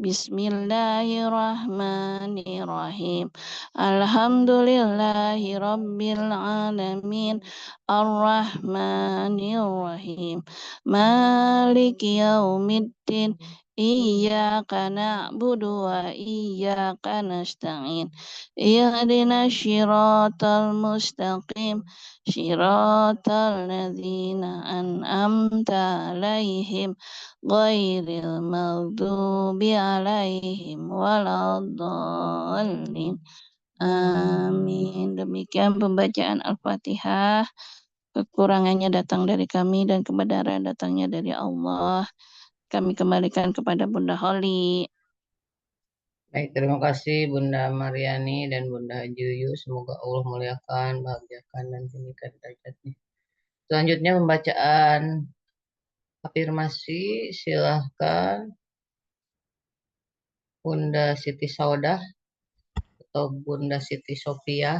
Bismillahirrahmanirrahim. Alhamdulillahi rabbil alamin. Ar-Rahmanirrahim. Maliki yaumiddin. Iyyaka na'budu wa iyyaka nasta'in. Ihdinas syiratal mustaqim. Syiratal ladzina an'amta alaihim ghairil maghdubi alaihim waladdallin. Amin. Demikian pembacaan Al-Fatihah. Kekurangannya datang dari kami dan kebenaran datangnya dari Allah. Kami kembalikan kepada Bunda Holly. Baik, terima kasih Bunda Mariani dan Bunda Juyu. Semoga Allah muliakan, bahagiakan, dan tinggikan derajatnya. Selanjutnya pembacaan afirmasi. Silahkan Bunda Siti Saudah atau Bunda Siti Sophia.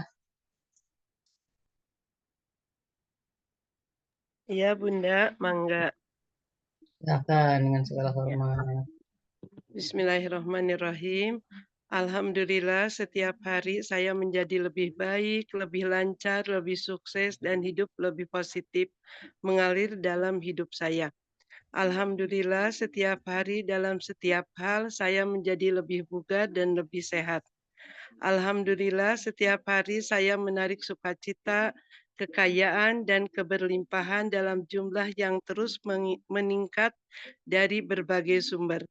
Iya Bunda, mangga. Silahkan dengan segala hormat. Bismillahirrahmanirrahim. Alhamdulillah setiap hari saya menjadi lebih baik, lebih lancar, lebih sukses, dan hidup lebih positif mengalir dalam hidup saya. Alhamdulillah setiap hari dalam setiap hal saya menjadi lebih bugar dan lebih sehat. Alhamdulillah setiap hari saya menarik sukacita, kekayaan, dan keberlimpahan dalam jumlah yang terus meningkat dari berbagai sumber.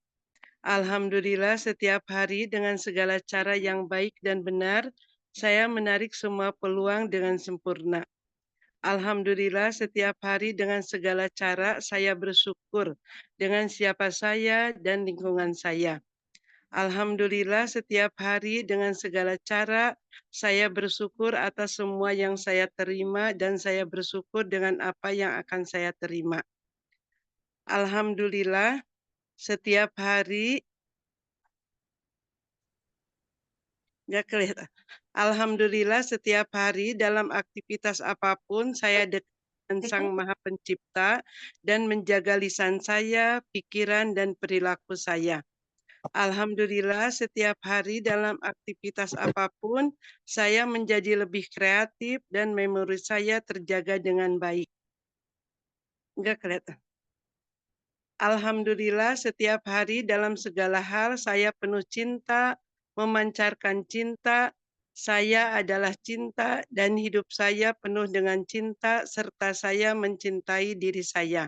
Alhamdulillah setiap hari dengan segala cara yang baik dan benar, saya menarik semua peluang dengan sempurna. Alhamdulillah setiap hari dengan segala cara saya bersyukur dengan siapa saya dan lingkungan saya. Alhamdulillah setiap hari dengan segala cara saya bersyukur atas semua yang saya terima dan saya bersyukur dengan apa yang akan saya terima. Alhamdulillah setiap hari nggak kelihatan. Alhamdulillah setiap hari dalam aktivitas apapun saya dekat dengan Sang Maha Pencipta dan menjaga lisan saya, pikiran, dan perilaku saya. Alhamdulillah setiap hari dalam aktivitas apapun saya menjadi lebih kreatif dan memori saya terjaga dengan baik. Enggak kelihatan. Alhamdulillah setiap hari dalam segala hal saya penuh cinta, memancarkan cinta, Saya adalah cinta dan hidup saya penuh dengan cinta serta saya mencintai diri saya.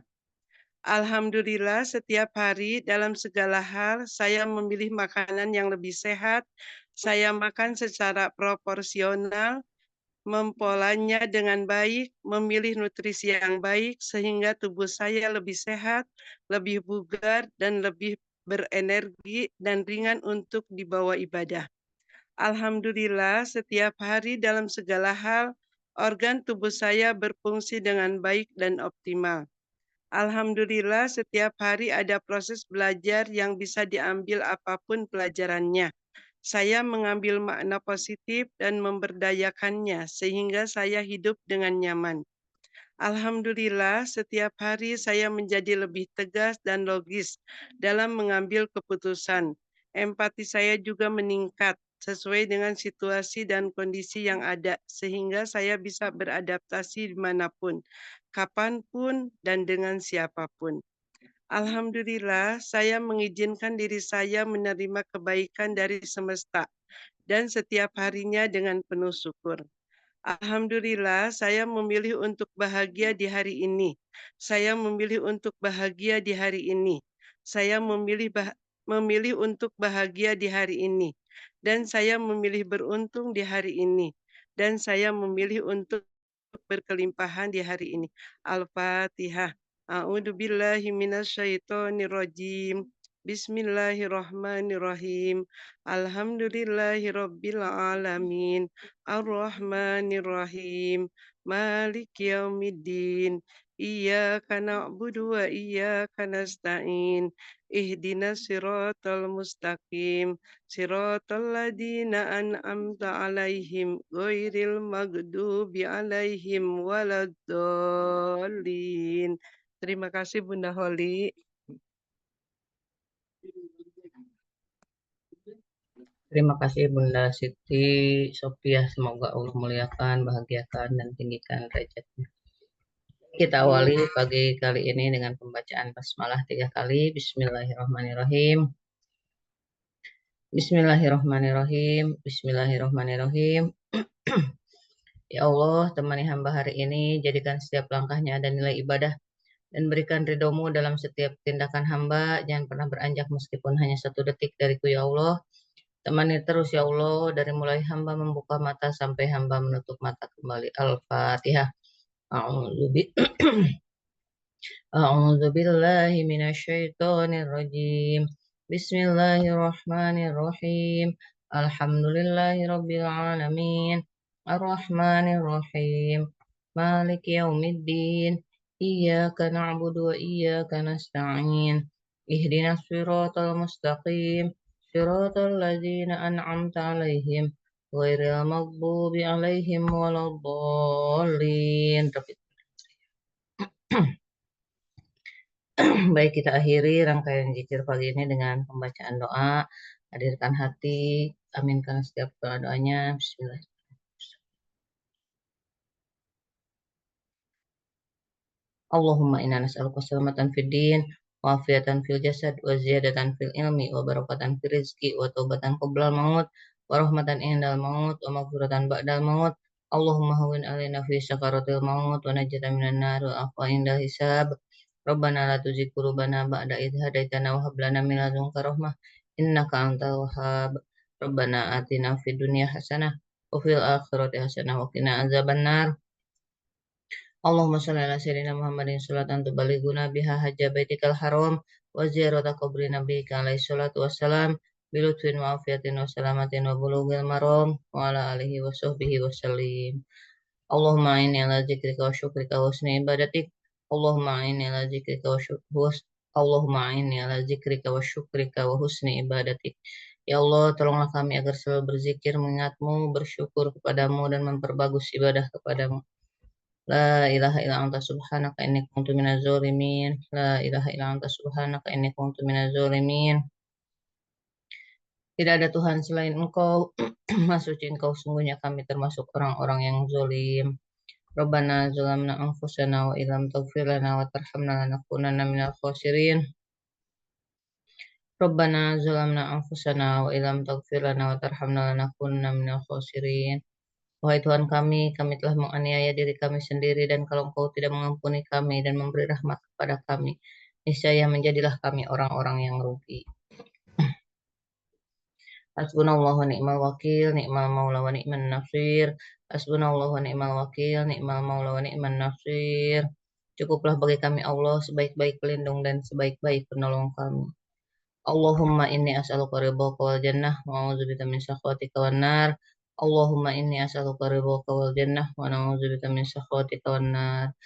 Alhamdulillah setiap hari dalam segala hal saya memilih makanan yang lebih sehat. Saya makan secara proporsional, mempolanya dengan baik, memilih nutrisi yang baik sehingga tubuh saya lebih sehat, lebih bugar, dan lebih berenergi dan ringan untuk dibawa ibadah. Alhamdulillah setiap hari dalam segala hal, organ tubuh saya berfungsi dengan baik dan optimal. Alhamdulillah setiap hari ada proses belajar yang bisa diambil apapun pelajarannya. Saya mengambil makna positif dan memberdayakannya sehingga saya hidup dengan nyaman. Alhamdulillah, setiap hari saya menjadi lebih tegas dan logis dalam mengambil keputusan. Empati saya juga meningkat sesuai dengan situasi dan kondisi yang ada, sehingga saya bisa beradaptasi dimanapun, kapanpun, dan dengan siapapun. Alhamdulillah, saya mengizinkan diri saya menerima kebaikan dari semesta dan setiap harinya dengan penuh syukur. Alhamdulillah, saya memilih untuk bahagia di hari ini. Saya memilih untuk bahagia di hari ini. Saya memilih untuk bahagia di hari ini. Dan saya memilih beruntung di hari ini. Dan saya memilih untuk berkelimpahan di hari ini. Al-Fatihah. A'udzu billahi minasyaitonir rajim. Bismillahirrahmanirrahim. Alhamdulillahirabbil alamin. Ar-Rahmanir-Rahim. Maliki yaumiddin. Iyyaka na'budu wa iyyaka nasta'in. Ihdinas siratal mustaqim. Siratal ladzina an'amta 'alaihim ghairil maghdubi 'alaihim waladdallin. Terima kasih Bunda Holi. Terima kasih Bunda Siti Sophia. Semoga Allah muliakan, bahagiakan, dan tinggikan derajatnya. Kita awali pagi kali ini dengan pembacaan basmalah 3 kali. Bismillahirrahmanirrahim. Bismillahirrahmanirrahim. Bismillahirrahmanirrahim. Ya Allah, temani hamba hari ini, jadikan setiap langkahnya ada nilai ibadah, dan berikan ridhomu dalam setiap tindakan hamba. Jangan pernah beranjak meskipun hanya 1 detik dariku ya Allah. Temani terus ya Allah, dari mulai hamba membuka mata sampai hamba menutup mata kembali. Al-Fatihah. A'udzu billahi minasyaitonir rajim. Bismillahirrahmanirrahim. Alhamdulillahirabbil alamin. Arrahmanir rahim. Maliki yaumiddin. Iyyaka na'budu wa iyyaka nasta'in. Ihdinas siratal mustaqim. Siratal ladzina an'amta 'alaihim ghairil maghdubi 'alaihim waladdallin. Baik, kita akhiri rangkaian zikir pagi ini dengan pembacaan doa. Hadirkan hati, aminkan setiap doa-doanya. Bismillah. Allahumma inna nas'aluka salamatan fid din, wa afiatan fil jasad, wa ziyadatan fil ilmi, wa barakatan fil rizki, wa taubatan qoblal maut, wa rahmatan indal maut, wa maghfiratan ba'dal maut. Allahumma hawwin alaina fi sakaratil maut, wa najatan minan nar, wa afwa indal hisab. Rabbana la tuzigh qulubana ba'da idh hadaitana wa hab lana min ladunka rahmah innaka antal wahhab. Rabbana atina fid dunya hasanah wa fil akhirati hasanah wa qina azabannar. Allahumma shalli ala sayyidina Muhammadin sholatan tubalighuna biha hajja baitikal haram wa ziyarata qabri nabiyyika alaihi salatu wassalam bilutfin wa afiyatin wa salamatin wa bulughil maram wa ala alihi wa sahbihi wa sallim. Allahumma inni ala zikrika wa syukrika wa husni ibadatik. Allahumma inni ala zikrika wa Allahumma inni ala zikrika wa syukrika wa husni ibadatik. Ya Allah, tolonglah kami agar selalu berzikir, mengingatmu, bersyukur kepadamu, dan memperbagus ibadah kepadamu. La ilaha illa anta subhanaka inni kuntu minaz zalimin. La ilaha illa anta subhanaka inni kuntu minaz zalimin. Tidak ada Tuhan selain Engkau. Maha suci Engkau, sungguhnya kami termasuk orang-orang yang zalim. Rabbana zalamna anfusana wa illam taghfir lana wa tarhamna lanakunanna minal khasirin. Rabbana zalamna anfusana wa illam taghfir lana wa tarhamna lanakunanna minal khasirin. Wahai Tuhan kami telah menganiaya diri kami sendiri, dan kalau Engkau tidak mengampuni kami dan memberi rahmat kepada kami, niscaya menjadilah kami orang-orang yang rugi. Hasbunallahu wa ni'mal wakil, ni'mal maula wa ni'man nasir. Hasbunallahu wa ni'mal wakil, ni'mal maula wa ni'man nasir. Cukuplah bagi kami Allah sebaik-baik pelindung dan sebaik-baik penolong kami. Allahumma inni as'aluka ridhaka wal jannah wa a'udzubika min sakhatika wan nar. Allahumma inni as'aluka ridhaka wal jannah wa a'udzubika min sakhatika wan nar.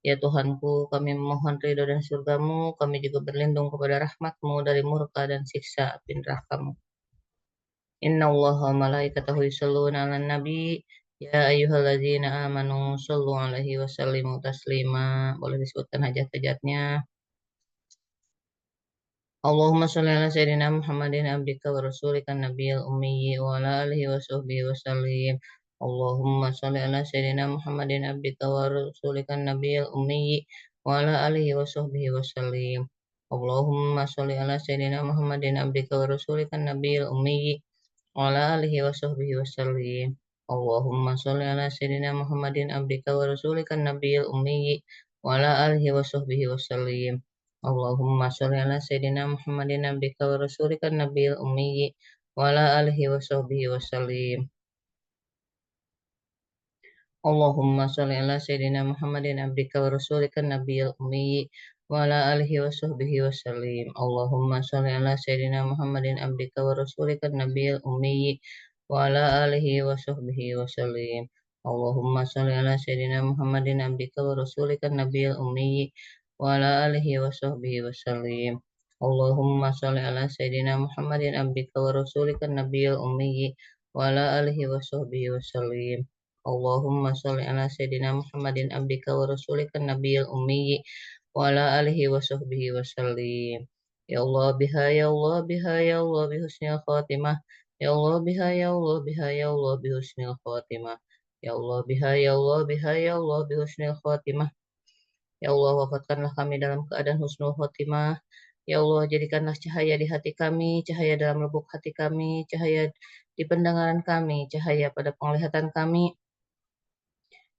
Ya Tuhanku, kami memohon ridho dan surgamu, kami juga berlindung kepada rahmatmu dari murka dan siksa api neraka-Mu. Inna Allah wa malaikatahu yusholluna 'alan nabi. Ya ayyuhalladzina amanu shollu 'alaihi wa sallimu taslima. Boleh disebutkan hajat-hajatnya. Allahumma sholli ala sayyidina Muhammadin abdika wa rasulika nabiyil ummi wa ala alihi wa sahbihi wa sallim. Allahumma sholli ala sayyidina Muhammadin abdika wa rasulika nabiyil ummi wa ala alihi wa sahbihi wa sallim. Allahumma sholli ala sayyidina Muhammadin abdika wa rasulika nabiyil ummi wa ala alihi wa sahbihi wa sallim. Allahumma sholli ala sayyidina Muhammadin abdika wa rasulika nabiyil ummi wa ala alihi wa sahbihi wa sallim. Allahumma sholli ala sayyidina Muhammadin abdika wa rasulika nabiyil ummi wa ala alihi wa sahbihi wa sallim. Allahumma sholli ala sayyidina Muhammadin abdika wa rasulika nabiyil ummi wa ala alihi wa sahbihi wa sallim. Allahumma sholli ala sayyidina Muhammadin abdika wa rasulika nabiyil ummi wa ala alihi wa sahbihi wa sallim. Allahumma sholli ala sayyidina Muhammadin abdika wa rasulika nabiyil ummi wa ala alihi wa sahbihi wa sallim. Allahumma sholli ala sayyidina Muhammadin abdika wa rasulika nabiyil ummi wa ala alihi wa sahbihi wa sallim. Allahumma sholli ala sayyidina Muhammadin abdika wa rasulika nabiyil ummi wa ala alihi wa sahbihi wa sallim. Ya Allah biha ya Allah biha ya Allah bi husnil khatimah. Ya Allah biha ya Allah biha ya Allah bi husnil khatimah. Ya Allah biha ya Allah biha ya Allah bi husnil khatimah. Ya Allah, wafatkanlah kami dalam keadaan husnul khotimah. Ya Allah, jadikanlah cahaya di hati kami, cahaya dalam lubuk hati kami, cahaya di pendengaran kami, cahaya pada penglihatan kami,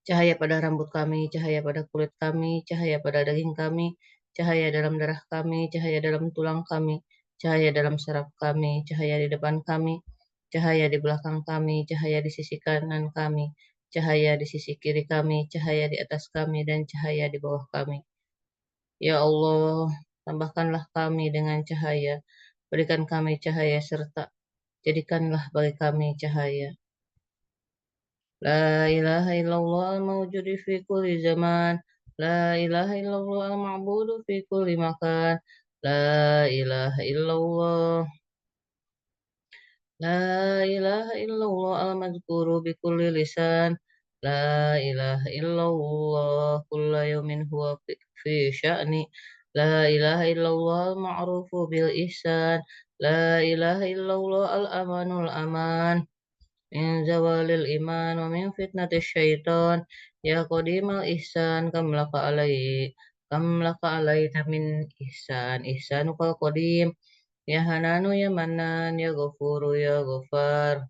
cahaya pada rambut kami, cahaya pada kulit kami, cahaya pada daging kami, cahaya dalam darah kami, cahaya dalam tulang kami, cahaya dalam saraf kami, cahaya di depan kami, cahaya di belakang kami, cahaya di sisi kanan kami, cahaya di sisi kiri kami, cahaya di atas kami, dan cahaya di bawah kami. Ya Allah, tambahkanlah kami dengan cahaya, berikan kami cahaya, serta jadikanlah bagi kami cahaya. La ilaha illallah al-mawjudi fi kulli zaman. La ilaha illallah al-ma'budu fi kulli makan. La ilaha illallah. La ilaha illallah al-mazkuru bi kulli lisan. La ilaha illallah kulla yawmin huwa fi sya'ni. La ilaha illallah al-ma'rufu bil ihsan. La ilaha illallah al-amanul aman. Min zawalil iman wa min fitnatis syaitan. Ya qadimal ihsan kam laka alaina min ihsan ihsanukal qadim. Ya Hananu ya Manan ya Ghafuru ya Ghafar.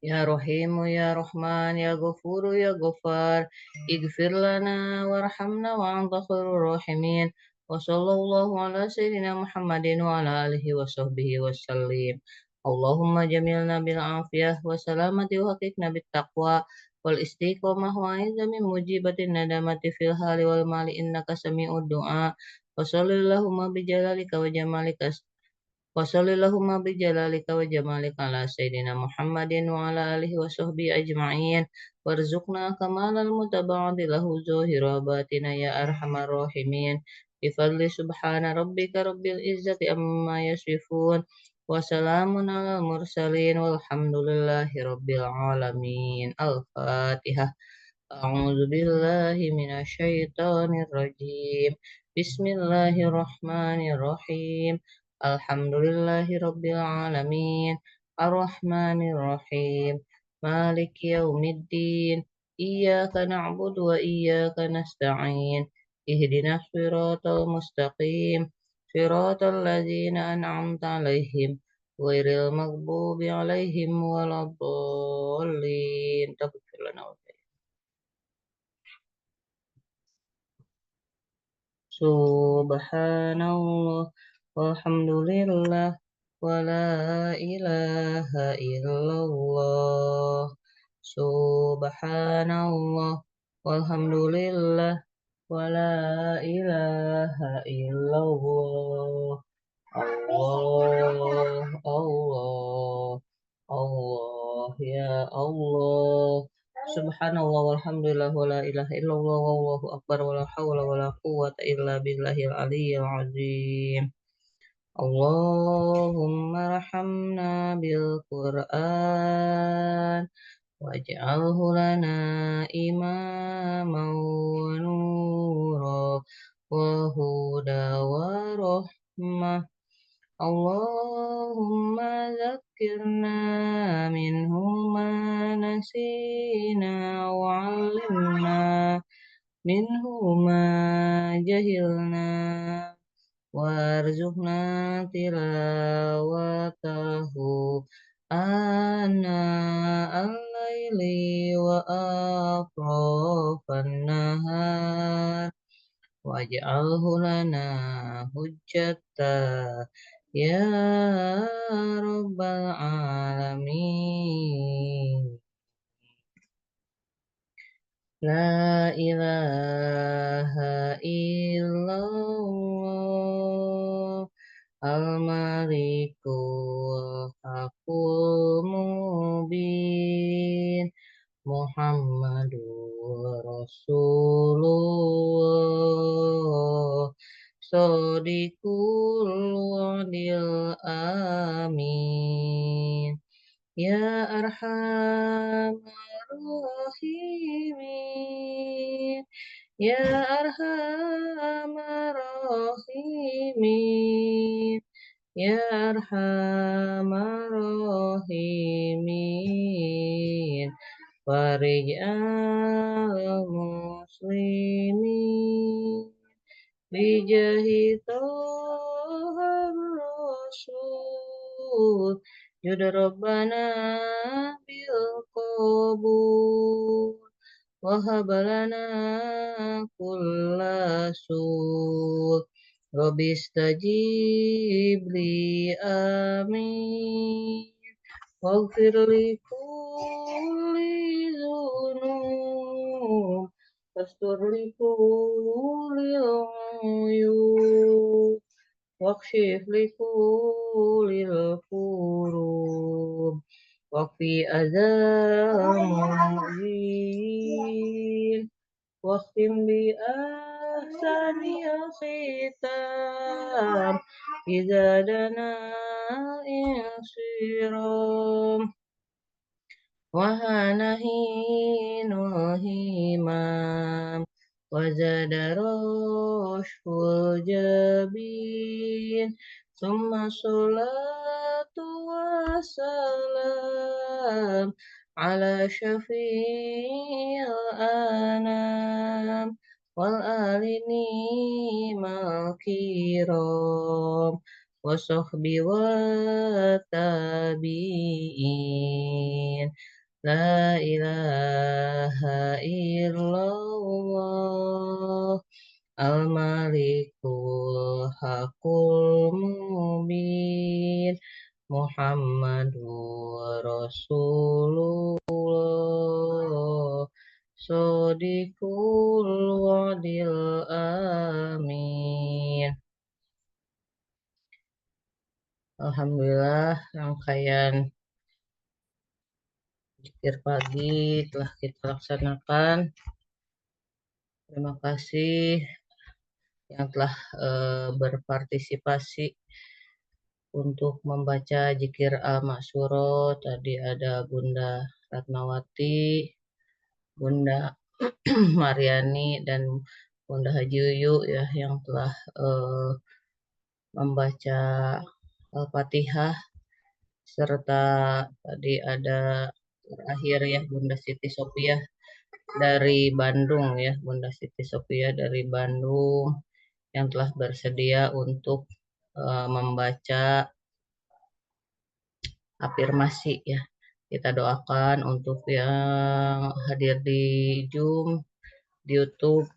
Ya Rahimu ya Rahman ya Ghafuru ya Ghafar. Ighfir lana warhamna wa anta khairur rahimin. Wa sallallahu ala sayyidina Muhammadin wa ala alihi wa sahbihi wa sallim. Allahumma jamilna bil afiyah wa salamati wa haqiqna bit taqwa wal istiqomah wa aiza min mujibatin nadamati fil hali wal mali innaka sami'ud du'a. Wa sallallahu bi jalalika wa jamalika Wassalamu'alaikum bijalalika wa jamalika ala sayyidina Muhammadin wa ala alihi wa sahbihi ajma'in. Warzuqna kamalal mutaba'ati lahu zuhira batina ya arhamar rahimin. Bifadli subhana rabbika rabbil izzati amma yasifun. Wassalamun ala mursalin walhamdulillahi rabbil alamin. Al-Fatihah. A'udzu billahi minasyaitonir rajim. Bismillahirrahmanirrahim. Alhamdulillahi rabbil alamin. Ar-Rahmanir Rahim. Maliki yaumiddin. Iyyaka na'budu wa iyyaka nasta'in. ihdinas siratal mustaqim siratal ladzina an'amta 'alaihim ghairil maghdubi 'alaihim waladdallin. Taghfir lana wa Subhanallah walhamdulillah wa la ilaha illallah. Subhanallah walhamdulillah wa la ilaha illallah. Allah, Allah, Allah, ya Allah. Subhanallah walhamdulillah wa la ilaha illallah wallahu akbar wa la hawla wa la quwwata illa billahil aliyyil azim. Allahumma rahamna bil Qur'an waj'alhu lana imaman wa nura wa huda wa rahmah. Allahumma zakkirna minhu ma nasina wa 'allimna minhu ma jahilna warzuqna tilawatahu ana al-laili wa atrafan nahar waj'alhu lana hujjata ya rabbal alamin. La ilaha illallah al-malikul haqqul mubin Muhammadur Rasulullah Shadiqul wadil amin. Ya arhamar rahimin Ya arhamar rahimin Ya arhamar rahimin Farij al-muslimin Bijahi Tohar Rasul Jud Rabbana bil qabul Wahab lana kulla sul Rabbi stajib li amin Waghfir li kulli dhunub Wastur li kulli uyub Wakshif li kulli kurub Wakfi azal mu'zin Wakhtim bi ahsani al-khitam Izadana insiram Wahanahinul himam Wazadaroshul jabin Summa salatu wassalam Ala syafi'il anam Wal alini malkiram Wa sahbi wa tabi'in La ilaha illallah Al-Malikul Haqqul Mubin Muhammadur Rasulullah Shadiqul wadil amin. Alhamdulillah, rangkaian zikir pagi telah kita laksanakan. Terima kasih yang telah berpartisipasi untuk membaca zikir al-Maksuro. Tadi ada Bunda Ratnawati, Bunda Mariani, dan Bunda Haji Yuyu ya yang telah membaca Al-Fatihah, serta tadi ada terakhir ya Bunda Siti Sopiah dari Bandung ya, Bunda Siti Sophia dari Bandung yang telah bersedia untuk membaca afirmasi ya. Kita doakan untuk yang hadir di Zoom, di YouTube.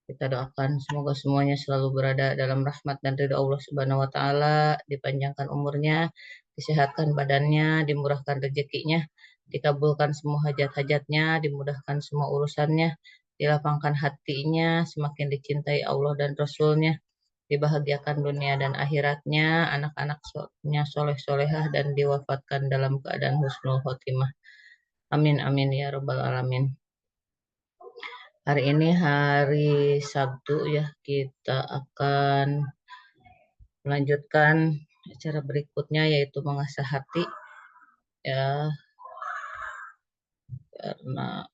Kita doakan semoga semuanya selalu berada dalam rahmat dan ridha Allah Subhanahu wa taala, dipanjangkan umurnya, disehatkan badannya, dimurahkan rezekinya, dikabulkan semua hajat-hajatnya, dimudahkan semua urusannya, dilapangkan hatinya, semakin dicintai Allah dan Rasulnya, dibahagiakan dunia dan akhiratnya, anak-anaknya soleh-solehah dan diwafatkan dalam keadaan husnul khotimah. Amin amin ya rabbal alamin. Hari ini hari Sabtu ya, kita akan melanjutkan acara berikutnya yaitu mengasah hati ya, karena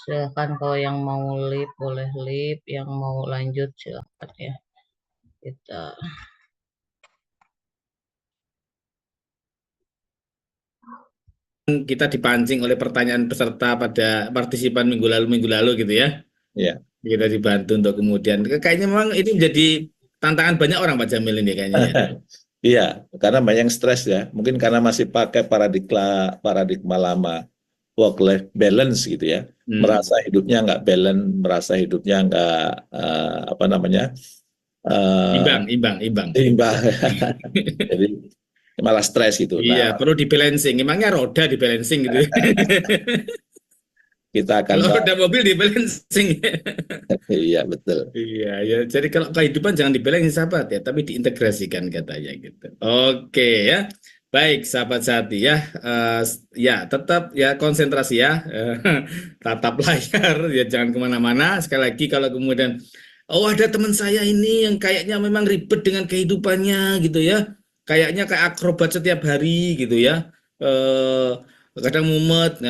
silakan kalau yang mau lip boleh lip, yang mau lanjut silakan ya. Kita dipancing oleh pertanyaan peserta pada partisipan minggu lalu gitu ya. Ya. Kita dibantu untuk kemudian. Kayaknya memang ini menjadi tantangan banyak orang Pak Jamil ini kayaknya ya. Iya, karena banyak yang stres ya. Mungkin karena masih pakai paradigma lama work-life balance gitu ya. Merasa hidupnya nggak balance, merasa hidupnya nggak imbang. Jadi malah stres gitu. Iya, perlu di-balancing. Emangnya roda di-balancing gitu. Kita akan kalau roda mobil di-balancing. Iya, betul. Iya, ya. Jadi kalau kehidupan jangan di-balancing sahabat ya, tapi diintegrasikan katanya gitu. Oke ya. Baik, sahabat sehati ya. Ya, tetap ya konsentrasi ya. Tatap layar ya, jangan kemana-mana. Sekali lagi kalau kemudian ada teman saya ini yang kayaknya memang ribet dengan kehidupannya gitu ya. Kayaknya kayak akrobat setiap hari gitu ya. Kadang mumet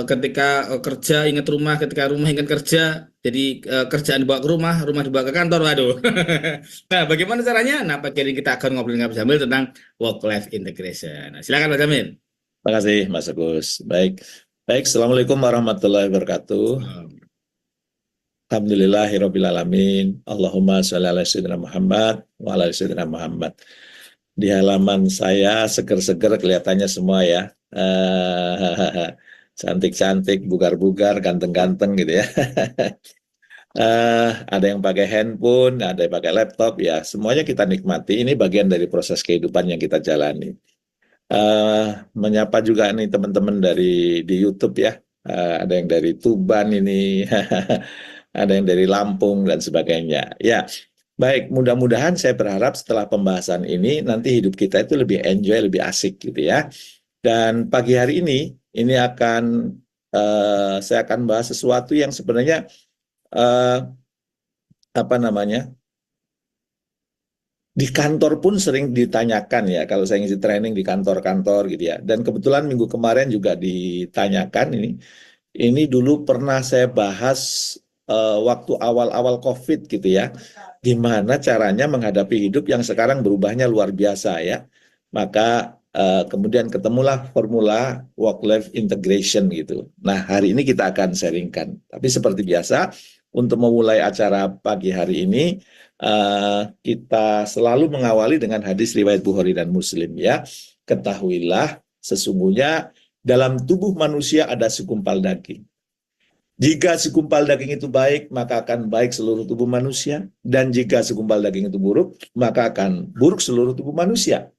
ketika kerja ingat rumah, ketika rumah ingat kerja, jadi kerjaan dibawa ke rumah dibawa ke kantor, waduh. Nah, bagaimana caranya? Nah, pagi ini kita akan ngobrol dengan Pak Jamil tentang work-life integration. Nah, silakan Pak Jamil. Terima kasih Mas Agus. Baik, Assalamualaikum warahmatullahi wabarakatuh. Alhamdulillahirrabbilalamin. Allahumma sholli ala sayyidina Muhammad wa ala sayyidina Muhammad. Di halaman saya seger-seger kelihatannya semua ya. Cantik-cantik, bugar-bugar, ganteng-ganteng gitu ya. Ada yang pakai handphone, ada yang pakai laptop, ya semuanya kita nikmati. Ini bagian dari proses kehidupan yang kita jalani. Menyapa juga nih teman-teman di YouTube ya. Ada yang dari Tuban ini, ada yang dari Lampung dan sebagainya. Ya, baik, mudah-mudahan saya berharap setelah pembahasan ini nanti hidup kita itu lebih enjoy, lebih asik gitu ya. Dan pagi hari ini saya akan bahas sesuatu yang sebenarnya di kantor pun sering ditanyakan ya, kalau saya ngisi training di kantor-kantor gitu ya. Dan kebetulan minggu kemarin juga ditanyakan ini. Ini dulu pernah saya bahas waktu awal-awal COVID gitu ya, gimana caranya menghadapi hidup yang sekarang berubahnya luar biasa ya. Maka kemudian ketemulah formula work-life integration gitu. Nah, hari ini kita akan sharingkan. Tapi seperti biasa, untuk memulai acara pagi hari ini, kita selalu mengawali dengan hadis riwayat Bukhari dan Muslim ya. Ketahuilah sesungguhnya dalam tubuh manusia ada segumpal daging. Jika segumpal daging itu baik, maka akan baik seluruh tubuh manusia. Dan jika segumpal daging itu buruk, maka akan buruk seluruh tubuh manusia.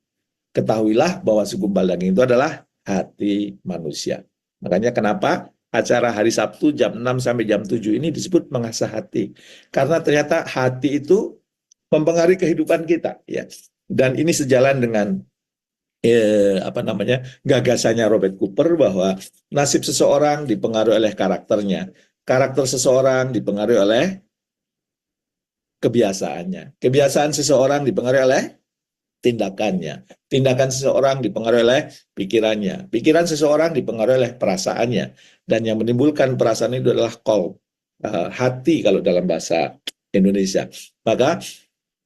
Ketahuilah bahwa segumpal daging itu adalah hati manusia. Makanya kenapa acara hari Sabtu jam 6 sampai jam 7 ini disebut mengasah hati. Karena ternyata hati itu mempengaruhi kehidupan kita. Ya. Dan ini sejalan dengan gagasannya Robert Cooper bahwa nasib seseorang dipengaruhi oleh karakternya, karakter seseorang dipengaruhi oleh kebiasaannya, kebiasaan seseorang dipengaruhi oleh tindakannya, tindakan seseorang dipengaruhi oleh pikirannya, pikiran seseorang dipengaruhi oleh perasaannya, dan yang menimbulkan perasaan itu adalah qalb, hati kalau dalam bahasa Indonesia. Maka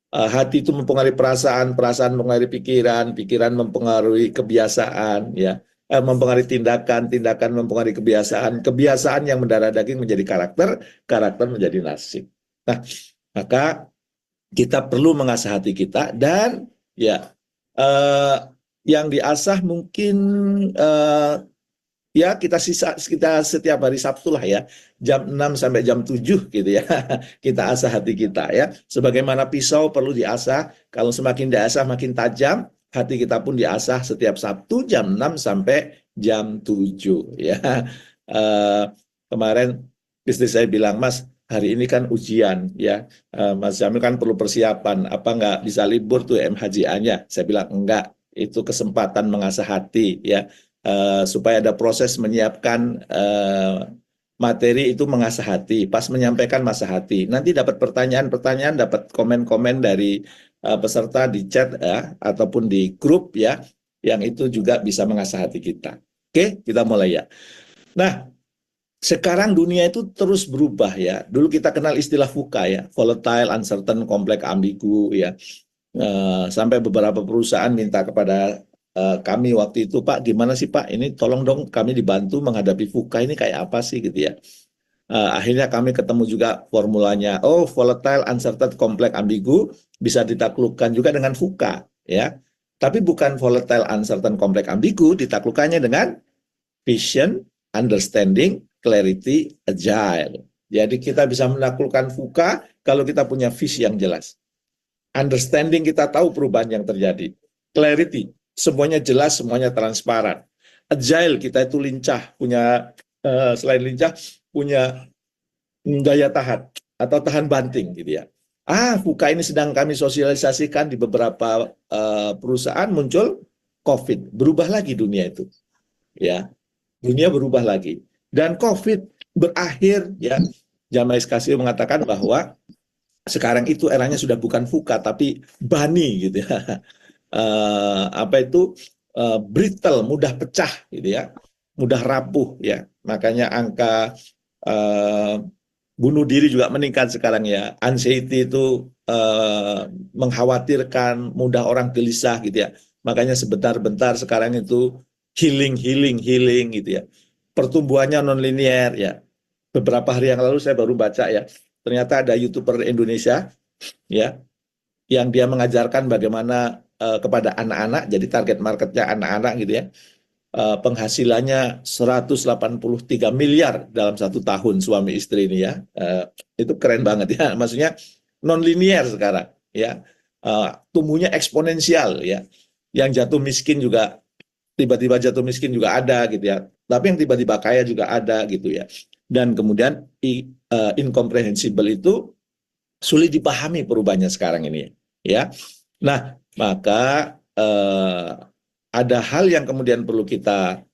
hati itu mempengaruhi perasaan, perasaan mempengaruhi pikiran, pikiran mempengaruhi kebiasaan, ya. mempengaruhi tindakan, tindakan mempengaruhi kebiasaan, kebiasaan yang mendarah daging menjadi karakter, karakter menjadi nasib. Nah, maka kita perlu mengasah hati kita dan ya yang diasah mungkin ya kita setiap hari Sabtu lah ya, jam 6 sampai jam 7 gitu ya. Kita asah hati kita ya. Sebagaimana pisau perlu diasah, kalau semakin diasah makin tajam, hati kita pun diasah setiap Sabtu jam 6 sampai jam 7 ya. Kemarin istri saya bilang, "Mas, hari ini kan ujian ya. Mas Jamil kan perlu persiapan. Apa nggak bisa libur tuh MHJA-nya?" Saya bilang, "Enggak, itu kesempatan mengasah hati ya." Supaya ada proses menyiapkan materi itu mengasah hati. Pas menyampaikan mengasah hati. Nanti dapat pertanyaan-pertanyaan, dapat komen-komen dari peserta di chat ya, ataupun di grup ya, yang itu juga bisa mengasah hati kita. Oke, kita mulai ya. Nah, sekarang dunia itu terus berubah ya. Dulu kita kenal istilah VUCA ya, volatile, uncertain, complex, ambigu ya. Sampai beberapa perusahaan minta kepada kami waktu itu, "Pak, gimana sih Pak? Ini tolong dong kami dibantu menghadapi VUCA ini kayak apa sih gitu ya." Akhirnya kami ketemu juga formulanya. Oh, volatile, uncertain, complex, ambigu bisa ditaklukkan juga dengan VUCA ya. Tapi bukan volatile, uncertain, complex, ambigu, ditaklukkannya dengan vision, understanding, clarity, agile. Jadi kita bisa menaklukkan VUCA kalau kita punya visi yang jelas. Understanding, kita tahu perubahan yang terjadi. Clarity, semuanya jelas, semuanya transparan. Agile, kita itu lincah, punya selain lincah, punya daya tahan atau tahan banting gitu ya. VUCA ini sedang kami sosialisasikan di beberapa perusahaan, muncul COVID, berubah lagi dunia itu. Ya, dunia berubah lagi. Dan COVID berakhir ya. Jamais Kasio mengatakan bahwa sekarang itu eranya sudah bukan VUCA tapi BANI gitu ya. Brittle, mudah pecah gitu ya, mudah rapuh ya. Makanya angka bunuh diri juga meningkat sekarang ya. Anxiety itu mengkhawatirkan, mudah orang gelisah gitu ya. Makanya sebentar-bentar sekarang itu healing gitu ya. Pertumbuhannya non-linear ya. Beberapa hari yang lalu saya baru baca ya, ternyata ada YouTuber Indonesia ya, yang dia mengajarkan bagaimana kepada anak-anak, jadi target marketnya anak-anak gitu ya, penghasilannya 183 miliar dalam 1 tahun suami istri ini ya. Itu keren banget ya, maksudnya non-linear sekarang ya, tumbuhnya eksponensial ya. Yang jatuh miskin juga, tiba-tiba jatuh miskin juga ada gitu ya, tapi yang tiba-tiba kaya juga ada gitu ya. Dan kemudian incomprehensible itu sulit dipahami perubahannya sekarang ini ya. Nah, maka ada hal yang kemudian perlu kita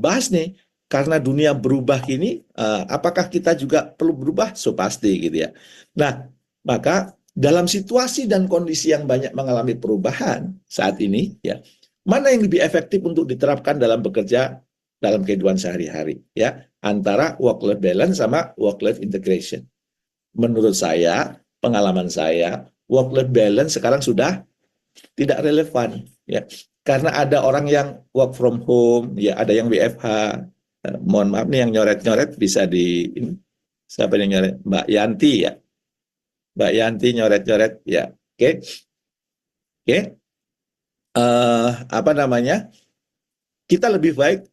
bahas nih, karena dunia berubah ini, apakah kita juga perlu berubah? So pasti gitu ya. Nah, maka dalam situasi dan kondisi yang banyak mengalami perubahan saat ini ya, mana yang lebih efektif untuk diterapkan dalam bekerja dalam kehidupan sehari-hari ya, antara work-life balance sama work-life integration. Menurut saya, pengalaman saya, work-life balance sekarang sudah tidak relevan ya, karena ada orang yang work from home ya, ada yang WFH. Mohon maaf nih, yang nyoret-nyoret bisa di ini, siapa yang nyoret? Mbak Yanti ya, Mbak Yanti nyoret-nyoret ya. Oke. Apa namanya, kita lebih baik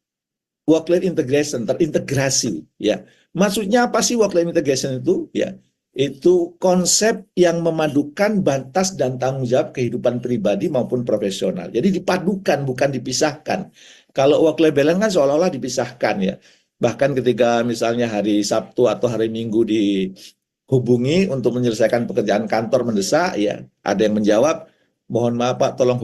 work-life integration, terintegrasi ya. Maksudnya apa sih work-life integration itu ya? Itu konsep yang memadukan batas dan tanggung jawab kehidupan pribadi maupun profesional. Jadi dipadukan, bukan dipisahkan. Kalau work-life balance kan seolah-olah dipisahkan ya. Bahkan ketika misalnya hari Sabtu atau hari Minggu dihubungi untuk menyelesaikan pekerjaan kantor mendesak ya, ada yang menjawab, "Mohon maaf Pak, tolong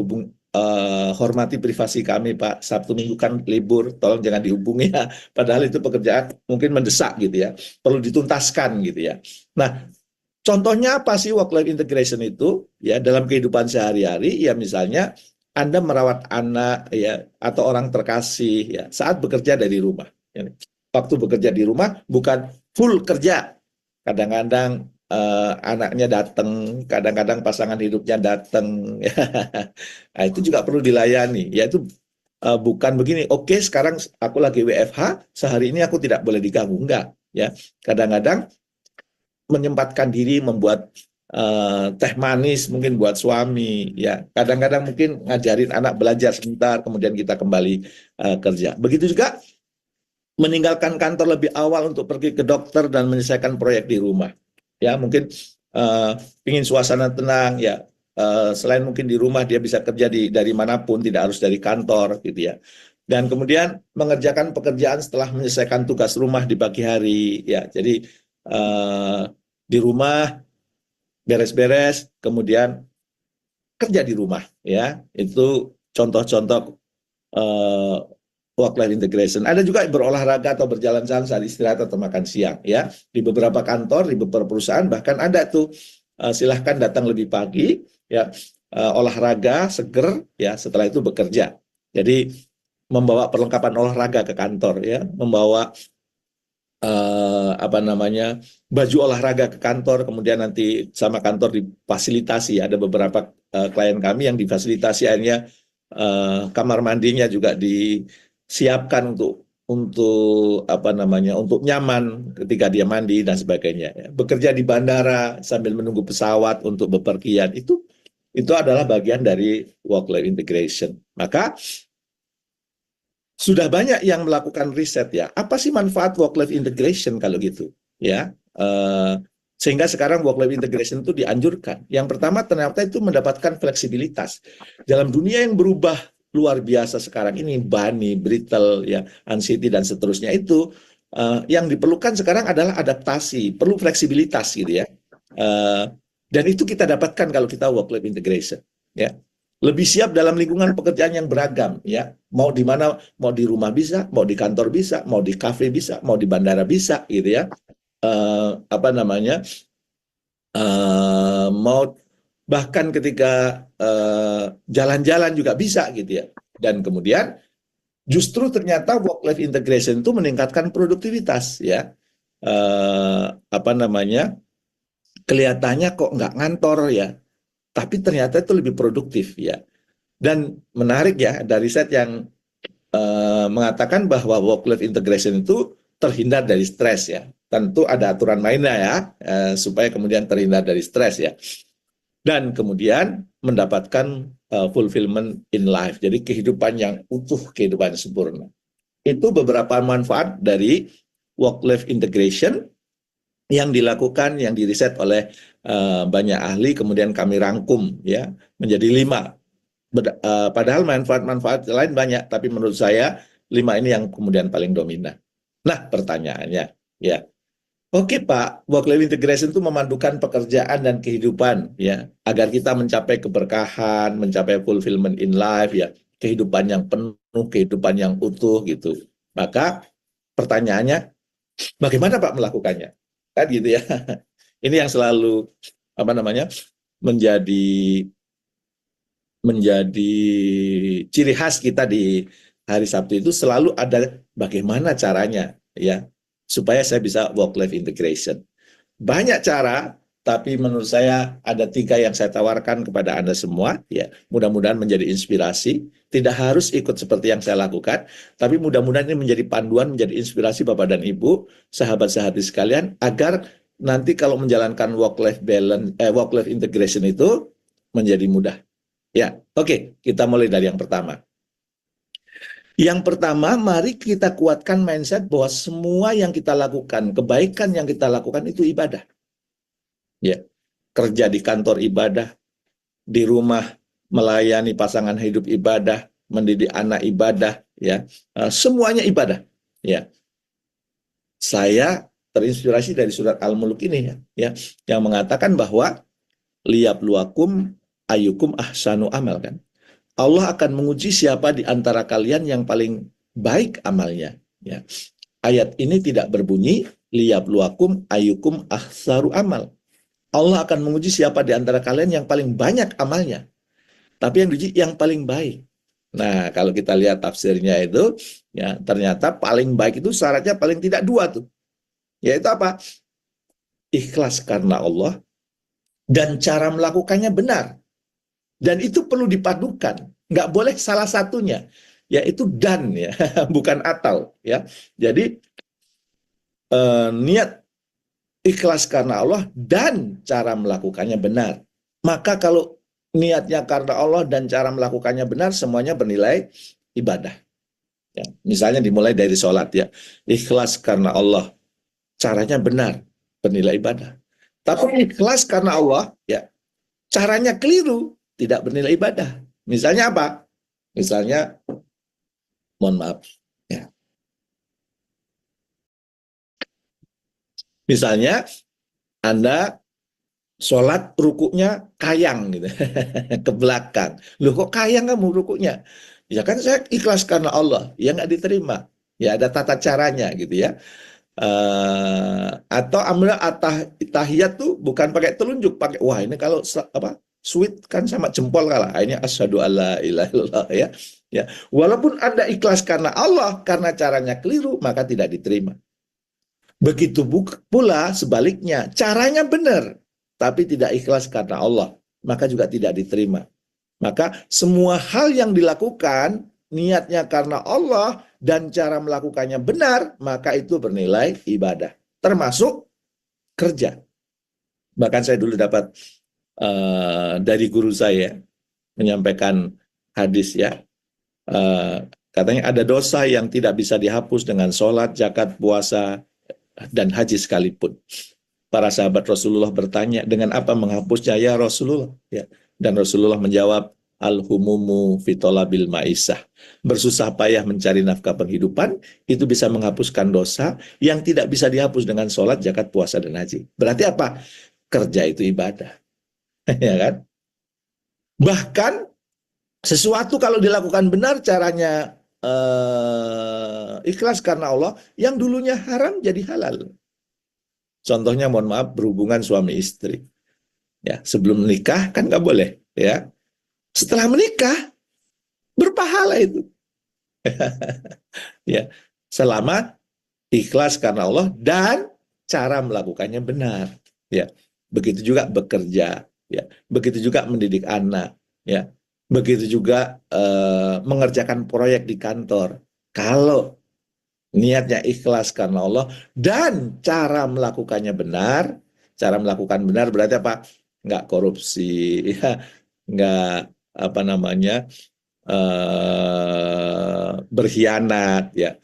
hormati privasi kami Pak, Sabtu Minggu kan libur, tolong jangan dihubungi ya." Padahal itu pekerjaan mungkin mendesak gitu ya, perlu dituntaskan gitu ya. Nah, contohnya apa sih work-life integration itu ya dalam kehidupan sehari-hari? Ya misalnya Anda merawat anak ya, atau orang terkasih ya, saat bekerja dari rumah. Waktu bekerja di rumah bukan full kerja. Kadang-kadang anaknya datang, kadang-kadang pasangan hidupnya datang. Nah, itu juga perlu dilayani. Yaitu bukan begini, oke sekarang aku lagi WFH, sehari ini aku tidak boleh diganggu, enggak ya. Kadang-kadang menyempatkan diri membuat teh manis mungkin buat suami ya, kadang-kadang mungkin ngajarin anak belajar sebentar kemudian kita kembali kerja. Begitu juga meninggalkan kantor lebih awal untuk pergi ke dokter dan menyelesaikan proyek di rumah ya, mungkin ingin suasana tenang ya. Selain mungkin di rumah dia bisa kerja dari manapun, tidak harus dari kantor gitu ya. Dan kemudian mengerjakan pekerjaan setelah menyelesaikan tugas rumah di pagi hari ya. Jadi di rumah beres-beres, kemudian kerja di rumah ya. Itu contoh-contoh work-life integration. Ada juga berolahraga atau berjalan-jalan saat istirahat atau makan siang ya. Di beberapa kantor, di beberapa perusahaan bahkan ada tuh silahkan datang lebih pagi ya, olahraga seger ya, setelah itu bekerja. Jadi membawa perlengkapan olahraga ke kantor ya, membawa baju olahraga ke kantor, kemudian nanti sama kantor difasilitasi. Ada beberapa klien kami yang difasilitasi, akhirnya kamar mandinya juga disiapkan untuk nyaman ketika dia mandi dan sebagainya. Bekerja di bandara sambil menunggu pesawat untuk bepergian, itu adalah bagian dari work-life integration. Maka sudah banyak yang melakukan riset ya, apa sih manfaat work-life integration kalau gitu ya, sehingga sekarang work-life integration itu dianjurkan. Yang pertama, ternyata itu mendapatkan fleksibilitas dalam dunia yang berubah luar biasa sekarang ini, bunny, brittle ya, anxiety dan seterusnya. Itu yang diperlukan sekarang adalah adaptasi, perlu fleksibilitas gitu ya, dan itu kita dapatkan kalau kita work-life integration ya. Lebih siap dalam lingkungan pekerjaan yang beragam ya, mau di mana, mau di rumah bisa, mau di kantor bisa, mau di kafe bisa, mau di bandara bisa gitu ya, mau bahkan ketika jalan-jalan juga bisa gitu ya. Dan kemudian justru ternyata work-life integration itu meningkatkan produktivitas ya, kelihatannya kok nggak ngantor ya, tapi ternyata itu lebih produktif ya. Dan menarik ya, dari riset yang mengatakan bahwa work-life integration itu terhindar dari stres ya. Tentu ada aturan mainnya ya, supaya kemudian terhindar dari stres ya. Dan kemudian mendapatkan fulfillment in life, jadi kehidupan yang utuh, kehidupan sempurna. Itu beberapa manfaat dari work-life integration yang dilakukan, yang diriset oleh banyak ahli, kemudian kami rangkum ya menjadi 5. Padahal manfaat-manfaat lain banyak, tapi menurut saya 5 ini yang kemudian paling dominan. Nah, pertanyaannya ya, oke Pak, work-life integration itu memandukan pekerjaan dan kehidupan ya, agar kita mencapai keberkahan, mencapai fulfillment in life ya, kehidupan yang penuh, kehidupan yang utuh gitu. Maka pertanyaannya, bagaimana Pak melakukannya? Kan gitu ya. Ini yang selalu menjadi ciri khas kita di hari Sabtu itu, selalu ada bagaimana caranya ya, supaya saya bisa work-life integration. Banyak cara, tapi menurut saya ada 3 yang saya tawarkan kepada Anda semua ya. Mudah-mudahan menjadi inspirasi. Tidak harus ikut seperti yang saya lakukan, tapi mudah-mudahan ini menjadi panduan, menjadi inspirasi Bapak dan Ibu, sahabat-sahabat sekalian, agar nanti kalau menjalankan work-life balance, work-life integration itu menjadi mudah. Ya, oke, kita mulai dari yang pertama. Yang pertama, mari kita kuatkan mindset bahwa semua yang kita lakukan, kebaikan yang kita lakukan itu ibadah. Ya, kerja di kantor ibadah, di rumah melayani pasangan hidup ibadah, mendidik anak ibadah, ya, semuanya ibadah. Ya, saya terinspirasi dari surat Al-Mulk ini ya, yang mengatakan bahwa liyabluwakum ayyukum ahsanu amal kan. Allah akan menguji siapa di antara kalian yang paling baik amalnya. Ya. Ayat ini tidak berbunyi liyabluwakum ayyukum ahsaru amal. Allah akan menguji siapa di antara kalian yang paling banyak amalnya. Tapi yang diuji yang paling baik. Nah, kalau kita lihat tafsirnya itu, ya ternyata paling baik itu syaratnya paling tidak 2 tuh. Yaitu apa? Ikhlas karena Allah dan cara melakukannya benar. Dan itu perlu dipadukan. Nggak boleh salah satunya. yaitu dan ya, bukan atau ya. Jadi niat ikhlas karena Allah dan cara melakukannya benar. Maka kalau niatnya karena Allah dan cara melakukannya benar, semuanya bernilai ibadah. Ya, misalnya dimulai dari sholat ya, ikhlas karena Allah, caranya benar, bernilai ibadah. Tapi ikhlas karena Allah, ya caranya keliru, tidak bernilai ibadah. Misalnya apa? Misalnya, mohon maaf, ya. Misalnya Anda sholat rukuknya kayang gitu, ke belakang. Loh kok kayang kamu rukuknya? Ya kan saya ikhlas karena Allah, ya nggak diterima. Ya ada tata caranya gitu ya. Atau ambil tahiyat tuh bukan pakai telunjuk, pakai wah ini kalau apa sweet kan sama jempol kalah. Ini asyhadu alla ilaha illallah ya. Ya, walaupun Anda ikhlas karena Allah, karena caranya keliru, maka tidak diterima. Begitu pula sebaliknya, caranya benar, tapi tidak ikhlas karena Allah, maka juga tidak diterima. Maka semua hal yang dilakukan, niatnya karena Allah dan cara melakukannya benar, maka itu bernilai ibadah. Termasuk kerja. Bahkan saya dulu dapat dari guru saya menyampaikan hadis ya, katanya ada dosa yang tidak bisa dihapus dengan sholat, zakat, puasa, dan haji sekalipun. Para sahabat Rasulullah bertanya, dengan apa menghapusnya ya Rasulullah? Ya. Dan Rasulullah menjawab, al-humumu fitolabil ma'isah. Bersusah payah mencari nafkah penghidupan, itu bisa menghapuskan dosa yang tidak bisa dihapus dengan sholat, zakat, puasa, dan haji. Berarti apa? Kerja itu ibadah. Ya kan? Bahkan, sesuatu kalau dilakukan benar caranya ikhlas karena Allah, yang dulunya haram jadi halal. Contohnya mohon maaf berhubungan suami istri. Ya, sebelum menikah kan nggak boleh, ya. Setelah menikah berpahala itu. Ya, selama ikhlas karena Allah dan cara melakukannya benar. Ya, begitu juga bekerja, ya. Begitu juga mendidik anak, ya. Begitu juga mengerjakan proyek di kantor. Kalau niatnya ikhlas karena Allah dan cara melakukannya benar, cara melakukan benar berarti apa? Nggak korupsi, ya. Nggak apa namanya berkhianat, ya.